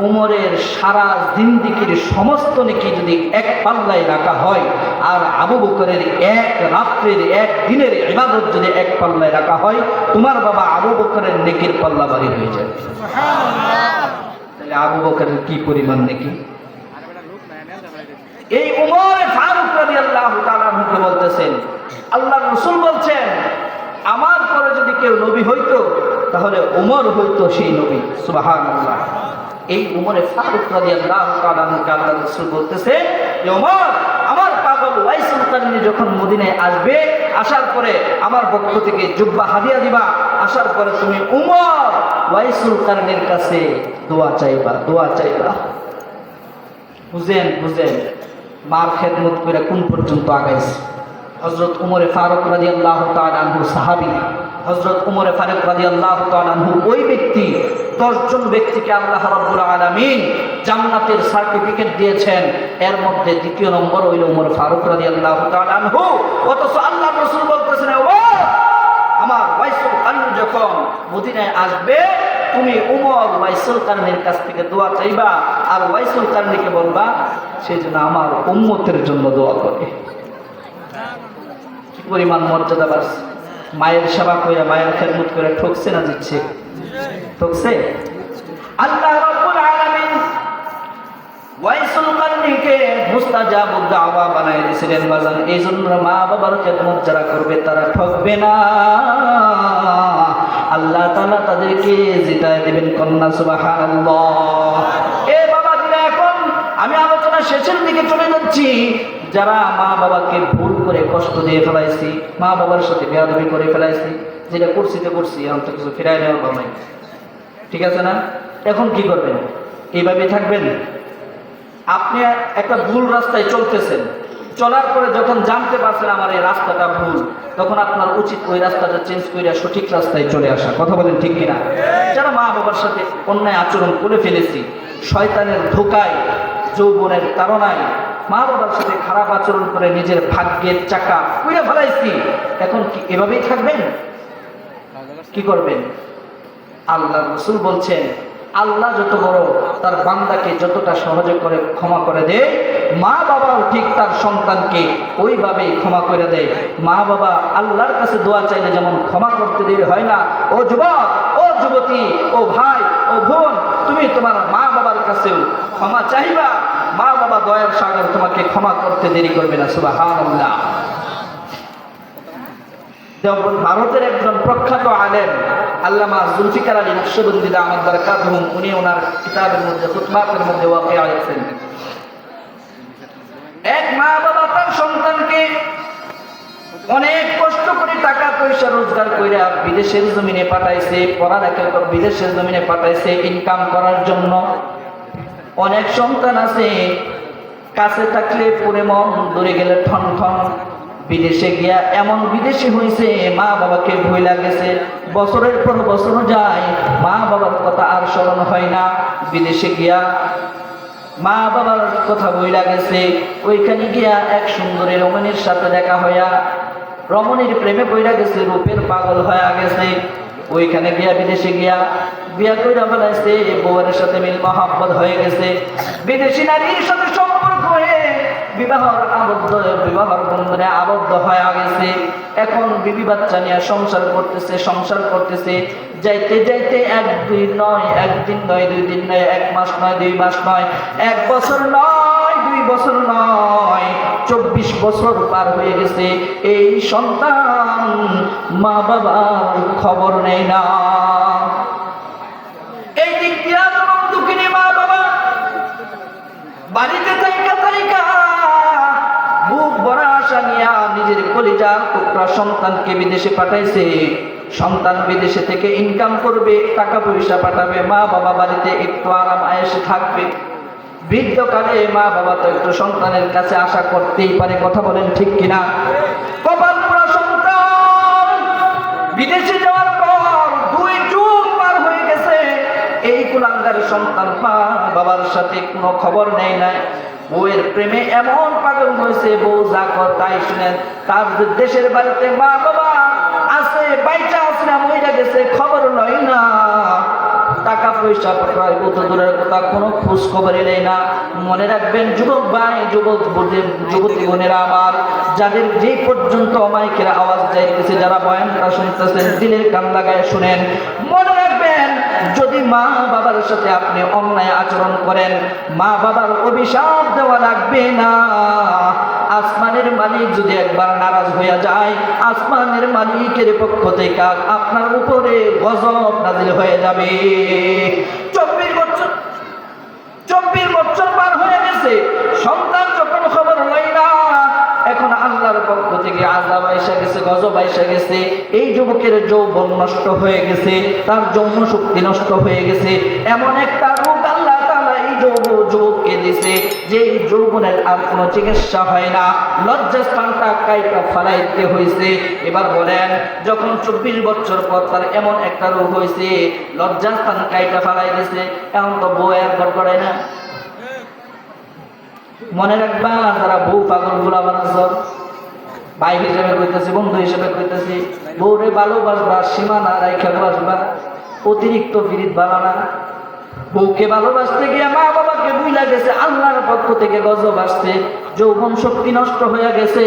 উমরের সারা জিন্দেগীর সমস্ত নেকি যদি এক পাল্লায় রাখা হয়, আর আবু বকরের এক রাত্রের, এক দিনের ইবাদত যদি এক পাল্লায় রাখা হয়, তোমার বাবা আবু বকরের নেকির পাল্লা ভারী হয়ে যায়। তাহলে আবু বকরের কি পরিমাণ নেকি? এই উমর ফারুক রাদিয়াল্লাহু তাআলা আনহু বলতেছেন, আল্লাহর রাসূল বলছেন, আমার পরে যদি কেউ নবী হইতো তাহলে উমর হইতো সেই নবী। সুবহানাল্লাহ। এই উমরে ফারুক রাদিয়াল্লাহু তাআলা আনহুকে আল্লাহর রাসূল বলতেছে যে, উমর, আমার পাগল ওয়াইসুল কারনী যখন মদিনায় আসবে, আসার পরে আমার পক্ষ থেকে জুব্বা হাদিয়া দিবা, আসার পরে তুমি উমর ওয়াইসুল কারনীর কাছে দোয়া চাইবা। বুঝেন মার খেদমত করে কোন পর্যন্ত আগাইছে। হযরত উমরে ফারুক রাদিয়াল্লাহু তাআলা আনহু সাহাবী, হযরত উমরে ফারুক রাদিয়াল্লাহু তাআলা আনহু ওই ব্যক্তি, 10 জন ব্যক্তিকে আল্লাহ রাব্বুল আলামিন জান্নাতের সার্টিফিকেট দিয়েছেন, এর মধ্যে দ্বিতীয় নম্বর হইল উমর ফারুক রাদিয়াল্লাহু তাআলা আনহু। অথচ আল্লাহর রাসূল বলতেছেন, ওমর, আমার ওয়াইসুল কারনী যখন মদিনায় আসবে, তুমি উমর ওয়াইসুল কারনীর কাছ থেকে দোয়া চাইবা, আর ওয়াইসুল কারনীকে বলবা সে যেন আমার উম্মতের জন্য দোয়া করে। কি পরিমাণ মর্যাদা বাড়ছে! মায়ের সেবা করে, মায়ের খেদমত করে ঠকছে না দিচ্ছে? ঠকছে। আল্লাহ রাব্বুল আলামিন ওয়াইসুল কারনীকে মুস্তাজাবুদ দাওয়া বানায় দিয়েছিলেন বাজান। এই জন্য মা বাবার খেদমত যারা করবে তারা ঠকবে না, আল্লাহ তাআলা তাদেরকে জিতায় দিবেন। কন্যা সুবহানাল্লাহ। এ বাবা দিরা, এখন আমি আলোচনা শেষের দিকে চলে যাচ্ছি। যারা মা বাবাকে ভুল করে কষ্ট দিয়ে ফেলাইছি, মা বাবার সাথে বেয়াদবি করে ফেলাইছি, যেটা করছি তো করছি, এখন তো কিছু ফিরাই নেওয়ার পাও নাই, ঠিক আছে না? এখন কি করবেন? এইভাবে থাকবেন? আপনি একটা ভুল রাস্তায় চলতেছেন, চলার পরে যখন জানতে পারছেন আমার এই রাস্তাটা ভুল, তখন আপনার উচিত ওই রাস্তাটা চেঞ্জ করে সঠিক রাস্তায় চলে আসা। কথা বলেন ঠিক কিনা? যারা মা বাবার সাথে অন্যায় আচরণ করে ফেলেছি, শয়তানের ধোকায়, যৌবনের তাড়নায় মা বাবার সাথে খারাপ আচরণ করে নিজের ভাগ্যের চাকা উড়ে ফেলাইছি, এখন কি এভাবেই থাকবেন? কি করবেন? আল্লাহ রাসূল বলছেন, আল্লাহ যত বড়, তার বান্দাকে যতটা সহজে করে ক্ষমা করে দেয়, মা বাবাও ঠিক তার সন্তানকে ওইভাবে ক্ষমা করে দেয়। মা বাবা আল্লাহর কাছে দোয়া চাইলে যেমন ক্ষমা করতে দেরি হয় না, ও যুবক, ও যুবতী, ও ভাই, ও বোন, তুমি তোমার মা বাবার কাছেও ক্ষমা চাইবা। মা বাবা দয়ার সাগর, তোমাকে ক্ষমা করতে দেরি করবে না। সুবহানাল্লাহ। ভারতের একজন প্রখ্যাত আলেম আল্লামা জুলফিকার আলী নকশবন্দি দামাত বারাকাতুহুম, উনি ওনার কিতাবের মধ্যে খুতবাতের মধ্যে ওয়াকিয়া লিখছেন, এক মা বাবা তার সন্তানকে অনেক কষ্ট করে টাকা পয়সা রোজগার কইরা বিদেশের জমিনে পাঠাইছে, পড়ালেখা বিদেশের জমিনে পাঠাইছে ইনকাম করার জন্য। অনেক সন্তান আছে কাছে থাকলে পরে মন, দূরে গেলে ঠন ঠন। বিদেশে গিয়া এমন বিদেশি হয়েছে মা বাবাকে ভুইলা গেছে, বছরের পর বছর যায় মা বাবার কথা আর স্মরণ হয় না। বিদেশে গিয়া মা বাবার কথা ভুইলা গেছে, ওইখানে গিয়া এক সুন্দরী রমণীর সাথে দেখা হইয়া রমণীর প্রেমে পইরা গেছে, রূপের পাগল হয়ে গেছে। ওইখানে গিয়া বিদেশে গিয়া বিয়া কইরা ফেলাইছে, বউয়ের সাথে মিল মহাব্বত হয়ে গেছে, বিদেশি নারীর সাথে সম্পর্ক হয়ে বিবাহর বন্ধনে আবদ্ধ হয়ে গেছে। এখন বিবি বাচ্চা নিয়ে সংসার করতেছে। যাইতে যাইতে একদিন নয়, 2 দিন নয়, 1 মাস নয়, 2 মাস নয়, 1 বছর নয়, 2 বছর নয়, 24 বছর পার হয়ে গেছে। এই সন্তান মা বাবার খবর নেই না। এই দিক দিয়া যখন দুঃখিনী মা বাবা বাড়িতে থাইকা বুক ভরা আশা নিয়া নিজের কলিজা টুকরা সন্তানকে বিদেশে পাঠাইছে। সন্তান বিদেশে থেকে ইনকাম করবে, টাকা পয়সা পাঠাবে, মা বাবা বাড়িতে একটু আরাম আয়েশে থাকবে। বৃদ্ধকালে মা বাবা তো একটু সন্তানের কাছে আশা করতেই পারে, কথা বলেন ঠিক কিনা? কপাল পুরা সন্তান বিদেশে যাওয়ার পর 2 যুগ পার হয়ে গেছে, এই কুলাঙ্গার সন্তান মা বাবার সাথে কোনো খবর নেই নাই। বউয়ের প্রেমে এমন পাগল হয়েছে, বউ যা কর তাই শুনেন। তার দেশের বাড়িতে মা বাবা আছে, বাইচা আছে না মইরা গেছে, খবর লয় না। টাকা পয়সা পাঠায় কত দূরের কথা, কোনো খোঁজ খবরই নেই না। মনে রাখবেন যুবক ভাই, যুবতী বোনেরা আমার, যাদের যে পর্যন্ত মাইকের আওয়াজ যাইতেছে, যারা বয়ানটা শুনতেছেন, দিলের কান লাগায় শুনেন। মনে রাখবেন যদি মা বাবার সাথে আপনি অন্যায় আচরণ করেন, মা বাবার অভিশাপ দেওয়া লাগবে না। আসমানের মালিক যদি একবার নারাজ হইয়া যায়, আসমানের মালিকের পক্ষ থেকে আপনার উপরে গজব নাজিল হয়ে যাবে। 24 বছর পার হয়ে গেছে, সন্তান যখন খবর লয় না, এখন আল্লাহর পক্ষ থেকে আযাব আইসা গেছে, গজব আইসা গেছে। এই যুবকের যৌবন নষ্ট হয়ে গেছে, তার যৌন শক্তি নষ্ট হয়ে গেছে। এমন একটা রোগ আল্লাহ তাআলা এই যুবককে দিছে যে যৌবনের আর কোনো চিকিৎসা হয় না, লজ্জাস্থানটা কাইটা ফালাইতে হয়েছে। এবার বলেন, যখন 24 বছর পর তার এমন একটা রোগ হয়েছে, লজ্জাস্থান কাইটা ফালাই দিছে, এখন তো বউ আর গড়গড়ায় না। মনে রাখবা, যারা বউ পাগল গুলা বানাচ্ছ, ভাই হিসেবে কইতেছি, বন্ধু হিসেবে কইতেছি, বউরে ভালোবাসবা, সীমানা রাইখা বাসবা, অতিরিক্ত বিরিদ বানানা। বউকে ভালোবাসতে গিয়ে মা বাবাকে ভুইলা গেছে, আল্লাহর পক্ষ থেকে গজব আসছে, যৌবন শক্তি নষ্ট হয়ে গেছে।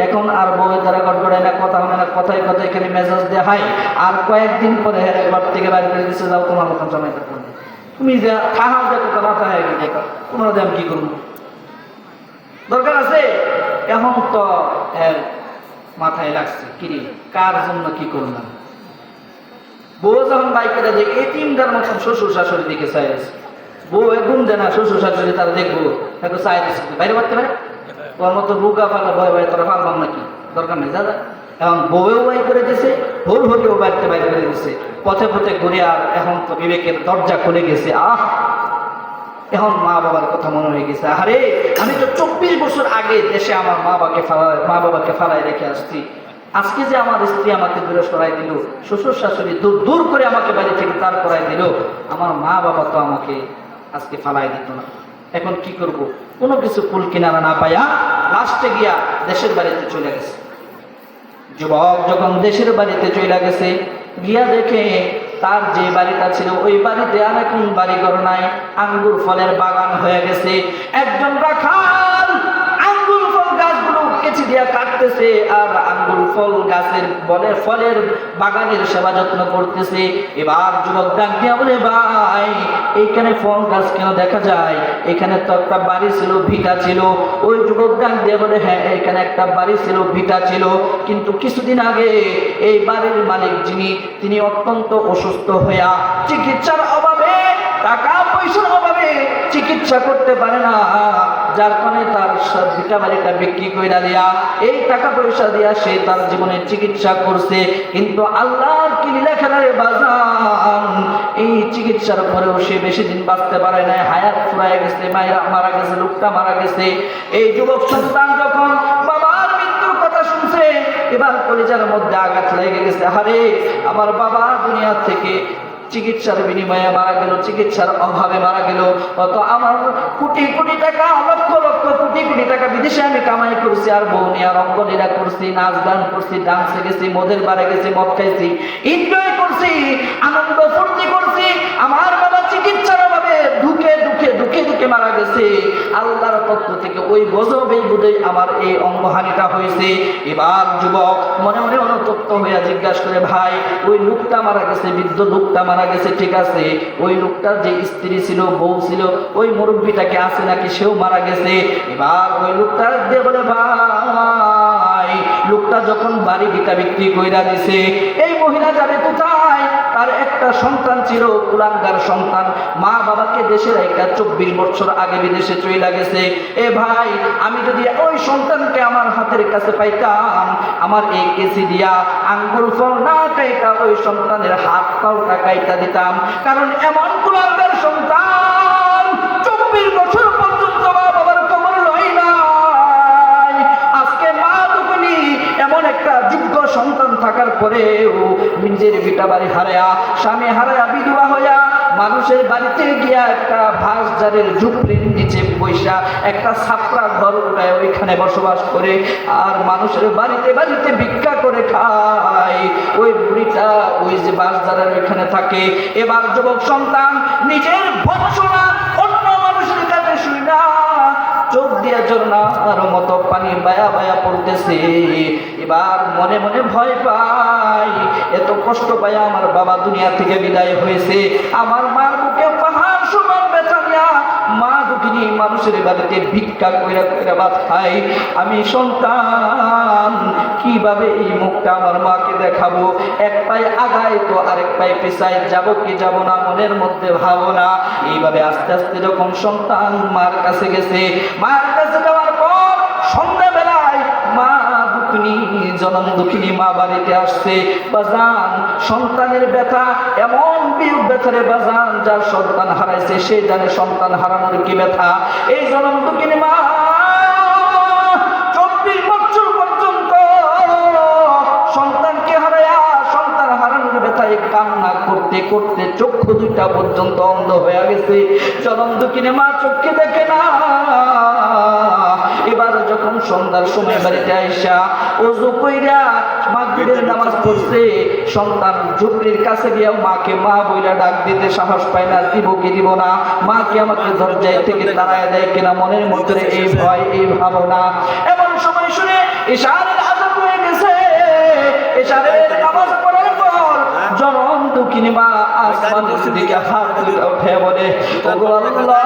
এখন আর বউয়ের দ্বারা গড়গড়ায় না, কথা হয় না, কথায় কথায় খালি মেজাজ দেওয়া হয়। আর কয়েকদিন পরে ঘর থেকে বাইরে করে দিচ্ছে, যাও তোমার মতন সময় থাকবে, তুমি যা থাহা দেখো, না থাকা দেখো, তোমরা আমি কি করবো, দরকার আছে। এখন তো মাথায় লাগছে, কিরে কার জন্য কি করলাম। বউ যখন বাইকে যে এতিমটার মতন শ্বশুর শাশুড়ি দিকে চাই আছে, বউ একদম দেয় না, শ্বশুর শাশুড়ি তারা দেখবো একটু চাই দিচ্ছে, বাইরে বাড়তে পারে, তোর মতো রুগা ফালা ভয় ভয় তোরা ফালবাম নাকি, দরকার নেই দাদা। এখন বউয়েও বাই করে দিছে, ভোর ভোরেও বাড়িতে বাইরে করে দিছে, পথে পথে ঘুরে। আর এখন তো বিবেকের দরজা খুলে গেছে, এখন মা বাবার কথা মনে হয়ে গেছে, আরে আমি তো 24 বছর আগে দেশে আমার মা বাবাকে ফালাই রেখে আসছি, আজকে যে আমার স্ত্রী আমাকে দূরে সরাই দিল, শ্বশুর শাশুড়ি দূর দূর করে আমাকে বাড়ি থেকে তার করাই দিল, আমার মা বাবা তো আমাকে আজকে ফালাই দিত না। এখন কি করব? কোনো কিছু কুল কিনারা না পাইয়া লাস্টে গিয়া দেশের বাড়িতে চলে গেছে। যুবক যখন দেশের বাড়িতে চলে গেছে, গিয়া দেখে তার যে বাড়িটা ছিল ওই বাড়িতে আর এখন বাড়িঘর নাই, আঙ্গুর ফলের বাগান হয়ে গেছে। একজন রাখাল আঙ্গুর ফল গাছগুলো কেচি দিয়া কাটতেছে আর আঙ্গুর ফল গাছের ফলের বাগানের সেবা যত্ন করতেছে। এবার যুবক ডাক দিয়া বলে, ভাই এইখানে ফল গাছ কেন দেখা যায়? এখানে তো একটা বাড়ি ছিল, ভিটা ছিল। ওই যুবক ডাক দিয়া বলে, হ্যাঁ এখানে একটা বাড়ি ছিল, ভিটা ছিল, কিন্তু কিছুদিন আগে এই বাড়ির মালিক যিনি, তিনি অত্যন্ত অসুস্থ হইয়া চিকিৎসার অভাবে, টাকা পয়সার অভাবে চিকিৎসা করতে পারে না, যার কারণে তার ভিটা বাড়িটা বিক্রি কইরা দিয়া এই টাকা পয়সা দিয়া সে তার জীবনের চিকিৎসা করছে। কিন্তু আল্লাহর কি লেখারে বাজান, এই চিকিৎসার পরেও সে বেশি দিন বাঁচতে পারে না, হায়াত ফুরায় গেছে, মায়েরা মারা গেছে, লোকটা মারা গেছে। এই যুবক সন্তান যখন বাবার মৃত্যুর কথা শুনছে, এবার কলিজার মধ্যে আঘাত লেগে গেছে। আরে আমার বাবা দুনিয়া থেকে চিকিৎসার বিনিময়ে মারা গেল, চিকিৎসার অভাবে মারা গেল। অত আমার কোটি কোটি টাকা, লক্ষ লক্ষ কোটি কোটি টাকা বিদেশে আমি কামাই করছি, আর বউ নিয়ে রঙ্গলীলা করছি, নাচ গান করছি, ডান্সে গেছি, মদের বারে গেছি, মদ খাইছি, এনজয় করছি, আনন্দ ফুর্তি করছি। আমার বাবা চিকিৎসার অভাবে দুঃখে দুঃখে দুঃখে দুঃখে মারা গেছে। আল্লাহর পক্ষ থেকে ওই গজবেই বোধহয় আমার এই অঙ্গহানিটা হয়েছে। এবার যুবক মনে মনে অনুতপ্ত হইয়া জিজ্ঞাসা করে, ভাই ওই লোকটা মারা গেছে, বৃদ্ধ লোকটা মারা গেছে, ঠিক আছে, ওই লোকটার যে স্ত্রী ছিল, বউ ছিল, ওই মুরব্বীটাকে আছে নাকি, সেও মারা গেছে? এবার ওই লোকটা দিয়ে বলে, ভাই লোকটা যখন বাড়ি ভিটা বিক্রি কইরা দিছে, এই মহিলা যাবে কোথায়? তার একটা সন্তান ছিল, কুলাঙ্গার সন্তান, মা বাবাকে দেশে রেখা 24 বছর আগে বিদেশে চলে গেছে। এ ভাই আমি যদি ওই সন্তানকে আমার হাতের কাছে পাইতাম, আমার এই কেসি দিয়া আঙ্গুল ফল না কাইটা ওই সন্তানের হাত পাওটা কাইটা দিতাম। কারণ এমন কুলাঙ্গার সন্তান 24 বছর পর্যন্ত মা বাবার খবর লয় নাই। আজকে মা দুগুনি এমন একটা যোগ্য সন্তান থাকার পরেও নিজের ভিটা বাড়ি হারায়া, স্বামী হারায়া, বিধবা হইয়া মানুষের বাড়িতে গিয়া একটা ভাস জারের ঝুপড়ির নিচে বৈশা একটা ছাপড়া ঘর উঠায় ওইখানে বসবাস করে, আর মানুষের বাড়িতে বাড়িতে ভিক্ষা করে খায়। ওই বুড়িটা ওই যে বাস জারের ওইখানে থাকে। এবার যুবক সন্তান নিজের ভৎসনা অন্য মানুষের কাছে শুই না, চোখ দিয়ে ঝর্ণার মতো পানি বায়া বায়া পড়তেছে। এবার মনে মনে ভয় পাই, এত কষ্ট পাই আমার বাবা দুনিয়া থেকে বিদায় হয়েছে, আমার মার বুকে পাহাড় সমান ব্যথা নিয়া মা দুঃখিনী মানুষের বাড়িতে ভিক্ষা কইরা কইরা ভাত খাই। আমি সন্তান কিভাবে এই মুখটা আমার মাকে দেখাবো? এক পায়ে আগায় তো আরেক পায়ে পিছায়, যাবো কি যাব না মনের মধ্যে ভাবনা। এইভাবে আস্তে আস্তে যখন সন্তান মার কাছে গেছে, মার কাছে যাওয়ার পর সন্ধ্যাবেলায় মা দুঃখিনী, জনম দুঃখিনী মা বাড়িতে আসছে। বাজান সন্তানের ব্যথা এমন বিয়োগ ব্যথারে বাজান, যার সন্তান হারাইছে সে জানে সন্তান হারানোর কি ব্যথা। এই জনম দুঃখিনী মা 24 বছর পর্যন্ত সন্তানকে হারায়া, সন্তান হারানোর ব্যথায় কান্না করতে করতে চক্ষু দুইটা পর্যন্ত অন্ধ হয়ে গেছে। জনম দুঃখিনী মা চোখে দেখে না। এবার যখন সন্ধ্যার সময় বাড়িতে আইসা ওযু কইরা মাগরিবের নামাজ পড়ছে, সন্তান ঝুপড়ির কাছে গিয়ে মাকে মা বইলা ডাক দিতে সাহস পায় না, দিব কি দিব না, মা কি আমাকে দরজায় থেকে তাড়ায় দেয় কিনা, মনের মধ্যে এই ভয় এই ভাবনা। এমন সময় শুনে ইশারের আযান হয়ে গেছে। ইশারের নামাজ পড়ার পর জনম দুঃখিনী মা আসমানের দিকে হাত তুলে উঠে বলে, ওগো আল্লাহ,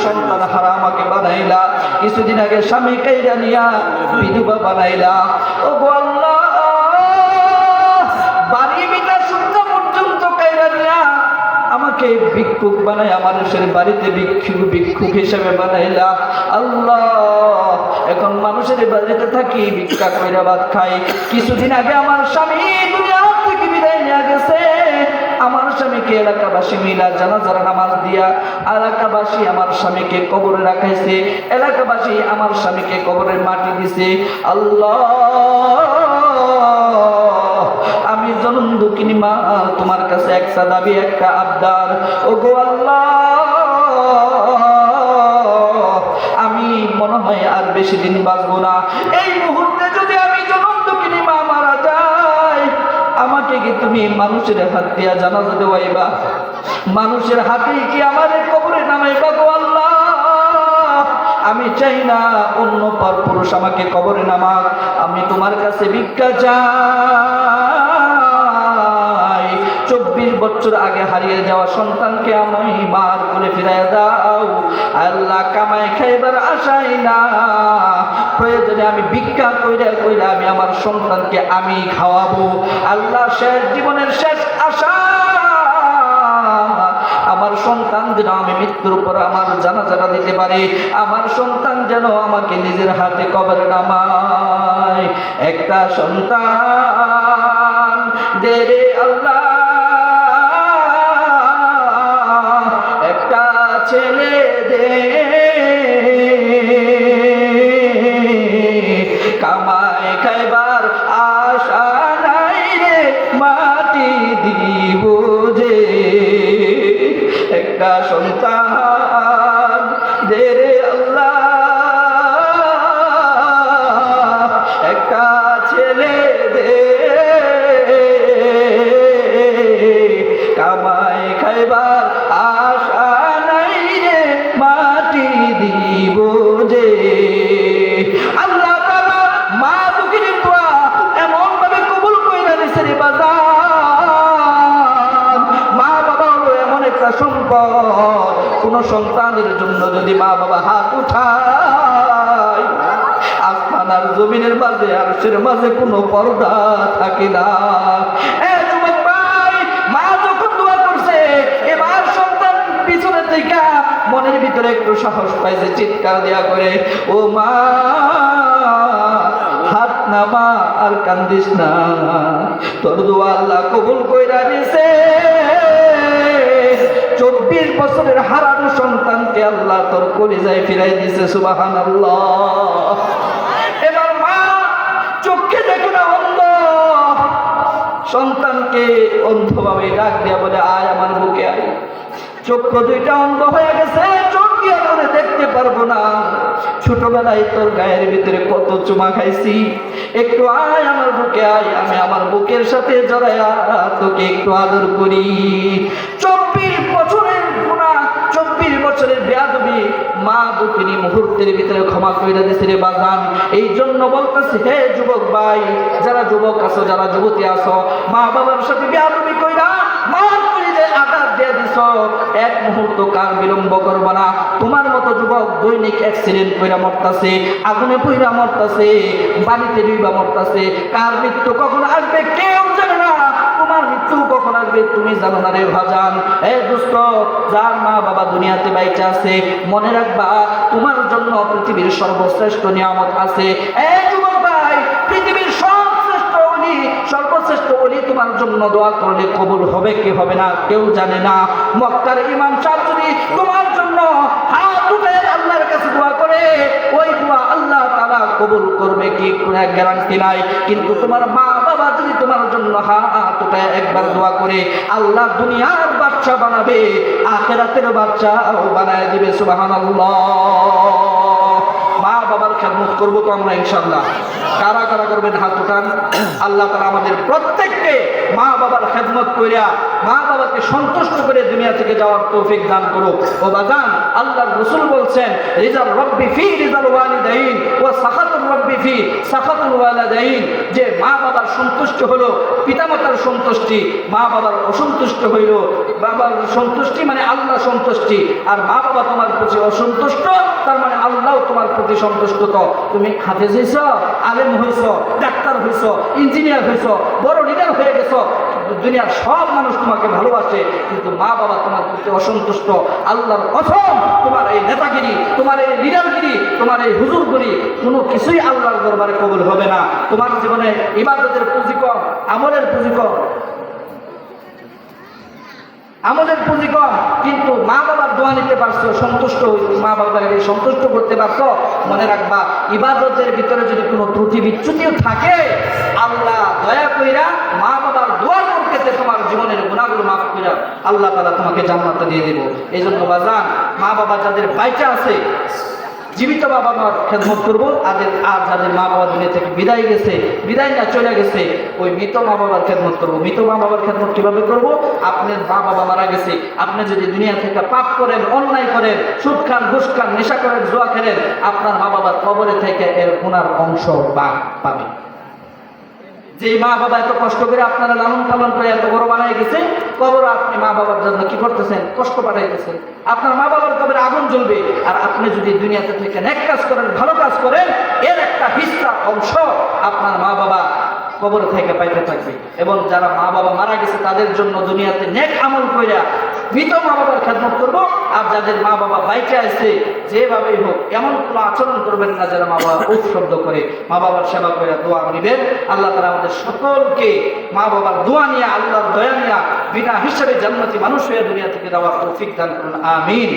সন্তান হারা আমাকে বানাইলা, কিছুদিন আগে স্বামী কাইরা নিয়া বিধবা বানাইলা। ও গো আল্লাহ, বাড়ি বিটা সন্ধ্যা পর্যন্ত কাইরা নিয়া আমাকে ভিক্ষুক বানাইয়া মানুষের বাড়িতে ভিক্ষুক হিসেবে বানাইলা। আল্লাহ, এখন মানুষের বাড়িতে থাকি, ভিক্ষা কইরা ভাত খাই। কিছুদিন আগে আমার স্বামী দুনিয়া থেকে বিদায় নিয়ে গেছে। আমার স্বামীকে এলাকাবাসী মিলা জানাজার নামাজ দিয়া এলাকাবাসী আমার স্বামীকে কবরে রাখাইছে, এলাকাবাসী আমার স্বামীকে কবরের মাটি দিছে। আল্লাহ, আমি জনম দুঃখিনী মা তোমার কাছে একটা দাবি, একটা আবদার। ও গো আল্লাহ, আমি মনে হয় আর বেশি দিন বাঁচবো না। এই মুহূর্তে যদি আমি জনম দুঃখিনী মা মারা যাই, আমাকে কি তুমি তুমি মানুষের হাত দিয়া জানাজা দেওয়াইবা, মানুষের হাতেই কি আমার কবরে নামাইবা গো আল্লাহ। আমি চাই না অন্য পর পুরুষ আমাকে কবরে নামাক, আমি তোমার কাছে ভিক্ষা চাই। 24 বছর আগে হারিয়ে যাওয়া সন্তানকে আমি মার করে ফিরাইয়া দাও আল্লাহ। কামাই খাইবার আশাই না, প্রয়োজনে আমি ভিক্ষা কইরা কইরা আমি আমার সন্তানকে আমি খাওয়াবো আল্লাহ। শেষ জীবনের শেষ আশা আমার সন্তান যেন আমি মৃত্যুর পর আমার জানাজাটা দিতে পারি, আমার সন্তান যেন আমাকে নিজের হাতে কবরে নামায়। একটা সন্তান দে রে আল্লাহ, একটা ছেলে দে, কামাই খাইবার আশা নাই রে মাটি দিব যে। একটা সন্তান দে রে আল্লাহ, একটা ছেলে দে, কামাই খাইবার আশা নাই রে মাটি দিব যে। আল্লাহ তাআলা মা দুঃখীর দোয়া এমন ভাবে কবুল কইরা দিয়েছে রে বাজার। মা বাবা হলো এমন একটা সম্পদ, কোন সন্তানের জন্য যদি মা বাবা হাত উঠায় আসমান আর জমিনের মাঝে আরশের মাঝে কোনো পর্দা থাকে না। যুবক ভাই, মা যখন দোয়া করছে এবার সন্তান পিছনের দিকে মনের ভিতরে একটু সাহস পাইছে, চিৎকার দেয়া করে ও মা হাত নামা আর কান্দিস না, তোর দোয়া আল্লাহ কবুল কইরা দিছে। 24 বছরের হারানো সন্তানকে আল্লাহ তোর কলিজায় ফিরাই দিছে, সুবহানাল্লাহ। এবার মা চোখে দেখে না অন্ধ, সন্তানকে অন্ধভাবে ডাক দিয়া বলে আয় আমার বুকে আয়। চক্ষু দুইটা অন্ধ হয়ে গেছে, চোখ দিয়ে করে দেখতে পারবো না। ছোটবেলায় তোর গায়ের ভিতরে কত চুমা খাইছি, একটু আয় আমার বুকে আয়, আমি আমার বুকের সাথে জড়াইয়া তোকে একটু আদর করি। 24 বছরের গুনাহ, 24 বছরের বেয়াদবি মা দুঃখিনী মুহূর্তের ভিতরে ক্ষমা কইরা দিছে রে বাজান। এই জন্য বলতেছি হে যুবক ভাই, যারা যুবক আছো, যারা যুবতী আছো, মা বাবার সাথে বেয়াদবি কইরা মার কলিজায় আঘাত দিয়ে দিছ, এক মুহূর্ত কার বিলম্ব করবা না। তোমার মতো যুবক দৈনিক অ্যাক্সিডেন্ট কইরা মরতাছে, আগুনে পুইরা মরতাছে, বাড়িতে ডুইবা মরতাছে। কার মৃত্যু কখন আসবে কেউ জানে না, তোমার মৃত্যু কখন আসবে তুমি জানো না রে ভাজান। দোস্ত, যার মা বাবা দুনিয়াতে বাইচা আছে, মনে রাখবা তোমার জন্য পৃথিবীর সর্বশ্রেষ্ঠ নিয়ামত আছে। যুবক ভাই, পৃথিবীর সর্বশ্রেষ্ঠ ওলি তোমার জন্য দোয়া করলে কবুল হবে কি হবে না কেউ জানে না। মক্কার ইমাম সাহেব যদি তোমার জন্য হাত উঠে আল্লাহর কাছে দোয়া করে, ওই দোয়া আল্লাহ তাআলা কবুল করবে কি কোনো গ্যারান্টি নাই। কিন্তু তোমার মা বাবা যদি তোমার জন্য হাত উঠে একবার দোয়া করে, আল্লাহ দুনিয়ার বাদশা বানাবে, আখিরাতের বাদশাও বানায় দিবে, সুবহানাল্লাহ। মা বাবার খেদমত করবো তো আমরা ইনশাআল্লাহ। কারা কারা করবেন হাত উঠান। আল্লাহ তাআলা আমাদের প্রত্যেককে মা বাবার খেদমত কইরা মা বাবাকে সন্তুষ্ট করে দুনিয়া থেকে যাওয়ার তৌফিক দান করুক। ও বাজান, আল্লাহর রাসূল বলছেন রিজাল রব্বি ফি রিজাল ওয়ালিদাইন ওয়া সাখাতুর রব্বি ফি সাখাতুল ওয়ালিদাইন, যে মা বাবার সন্তুষ্ট হলো পিতামাতার সন্তুষ্টি, মা বাবার অসন্তুষ্ট হইল বাবার সন্তুষ্টি মানে আল্লাহ সন্তুষ্টি। আর মা বাবা তোমার প্রতি অসন্তুষ্ট, তার মানে আল্লাহ তোমার প্রতি সন্তুষ্ট। তো তুমি হাফেজ হইছ, আলেম হইছ, ডাক্তার হইছ, ইঞ্জিনিয়ার হইছ, বড় লিডার হয়ে গেছ, দুনিয়ার সব মানুষ তোমাকে ভালোবাসে, কিন্তু মা বাবা তোমার প্রতি অসন্তুষ্ট। আল্লাহর কসম, তোমার এই নেতাগিরি, তোমার এই লিডারগিরি, তোমার এই হুজুরগিরি কোনো কিছুই আল্লাহর দরবারে কবুল হবে না। তোমার জীবনে ইবাদতের পুঁজি কম, আমলের পুঁজি কম, আমাদের পুঁজি কম, কিন্তু মা বাবার দোয়া নিতে পারছো, সন্তুষ্ট মা বাবাকে সন্তুষ্ট করতে পারছো। মনে রাখবা, ইবাদতের ভিতরে যদি কোনো ত্রুটি বিচ্যুতিও থাকে, আল্লাহ দয়া কইরা মা বাবার দোয়ার বরকতে তোমার জীবনের গুনাহগুলো মাফ কইরা আল্লাহ তাআলা তোমাকে জান্নাতে দিয়ে দেব। এই জন্য বাজান, মা বাবা যাদের বাইচা আছে জীবিত বাবা মার খেদমত করবো। আর যাদের মা বাবা দুনিয়া থেকে বিদায় না চলে গেছে, ওই মৃত মা বাবার খেদমত করবো। মৃত মা বাবার খেদমত কিভাবে করবো? আপনার মা বাবা মারা গেছে, আপনি যদি দুনিয়া থেকে পাপ করেন, অন্যায় করেন, সুদ খান, ঘুষ খান, নেশা করেন, জুয়া খেলেন, আপনার মা বাবার কবরে থেকে এর গুনার অংশ ভাগ পাবে। যে মা বাবা এত কষ্ট করে আপনারা লালন পালন করে এত বড় বানায় গেছে, কবর আপনি মা বাবার জন্য কি করতেছেন? কষ্ট পাঠাইতেছেন। আপনার মা বাবার কবরে আগুন জ্বলবে। আর আপনি যদি দুনিয়াতে থেকে নেক কাজ করেন, ভালো কাজ করেন, এর একটা হিস্সা অংশ আপনার মা বাবা কবর থেকে পাইতে থাকবে। এবং যারা মা বাবা মারা গেছে তাদের জন্য দুনিয়াতে নেক আমল কইরা মৃত মা বাবার খেদমত করবো। আর যাদের মা বাবা বাইচে আসছে, যেভাবেই হোক এমন কোনো আচরণ করবেন না যারা মা বাবা উফ শব্দ করে। মা বাবার সেবা করে দোয়া নিবেন। আল্লাহ তাআলা আমাদের সকলকে মা বাবার দোয়া নিয়ে, আল্লাহর দয়া নিয়ে বিনা হিসাবে জান্নাতি মানুষ হয়ে দুনিয়া থেকে দেওয়ার তৌফিক দান করুন, আমিন।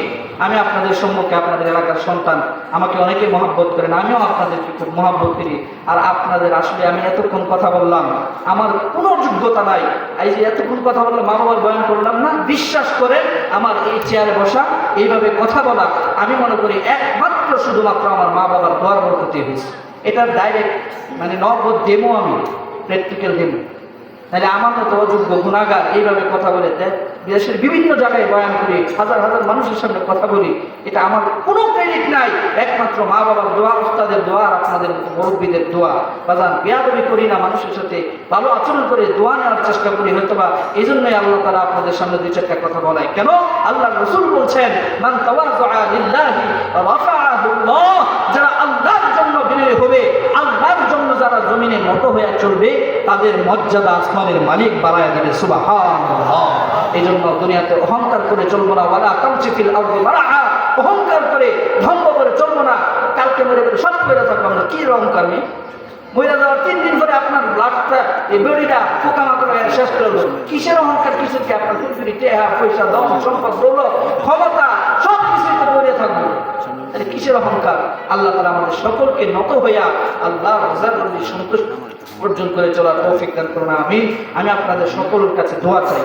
আমি আপনাদের সম্মুখে, আপনাদের এলাকার সন্তান, আমাকে অনেকে মহব্বত করেন, আমিও আপনাদেরকে খুব মহব্বত করি। আর আপনাদের আসলে আমি এতক্ষণ কথা বললাম, আমার কোনো যোগ্যতা নাই। এই যে এতক্ষণ কথা বললাম, মা বাবার বয়ান করলাম না, বিশ্বাস করেন আমার এই চেয়ারে বসা, এইভাবে কথা বলা, আমি মনে করি একমাত্র শুধুমাত্র আমার মা বাবার দোয়ার বরকতে হয়েছে। এটার ডাইরেক্ট মানে নগদ ডেমো, আমি প্র্যাকটিক্যাল ডেমো। তাহলে আমার মতো অযোগ্য গুণাগার এইভাবে কথা বলে দেশের বিভিন্ন জায়গায় বয়ান করি, হাজার হাজার মানুষের সামনে কথা বলি, এটা আমার কোনো ক্রেডিট নাই, একমাত্র মা বাবার দোয়া, উস্তাদের দোয়া, আর আপনাদের মুরব্বীদের দোয়া। বাজান বেয়াদবি করি না, মানুষের সাথে ভালো আচরণ করে দোয়া নেওয়ার চেষ্টা করি, হয়তো বা এই জন্যই আল্লাহ তাআলা আপনাদের সামনে দুই চারটা কথা বলায়। কেন? আল্লাহ রাসূল বলছেন, মান তাওয়াযআ লিল্লাহি রাফাআহু আল্লাহ, যারা আল্লাহর জন্য বিনয়ী হবে, আল্লাহর জন্য যারা জমিনে নত হয়ে চলবে, তাদের মর্যাদা আসমানের মালিক বাড়ায় দেবে। সুবহানাল্লাহ। এই জন্য দুনিয়াতে অহংকার করে চলবো না। ওয়ালা তামশি ফিল আরদি মারহা, অহংকার করে ধ্বংস করে চলবো না। কালকে মেরে সব করে থাকবো আমরা। কি অহংকার নেই? মহিলা যাওয়ার 3 দিন পরে আপনার ব্লাডটা, এই বডিটা পোকামাকড় শেষ করে হলো। কিসের অহংকার? কিসের? কি আপনার কুলফুরি, টেহা, পয়সা, দম, সম্পদ, দৌলত, ক্ষমতা সব কিছুতে পড়ে থাকবো। তাহলে কিসের অহংকার? আল্লাহ তাআলা আমাদের সকলকে নত হইয়া আল্লাহর রাজি সন্তুষ্ট অর্জন করে চলার তৌফিক দান করুন, আমিন। আমি আপনাদের সকলের কাছে দোয়া চাই,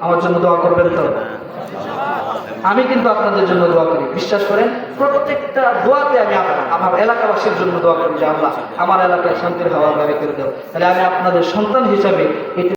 আমার জন্য দোয়া করবেন তো? আমি কিন্তু আপনাদের জন্য দোয়া করি, বিশ্বাস করেন। প্রত্যেকটা দোয়াতে আমি আমার এলাকাবাসীর জন্য দোয়া করি যে আল্লাহ আমার এলাকায় শান্তির হাওয়া বাইরে করে দেব। তাহলে আমি আপনাদের সন্তান হিসাবে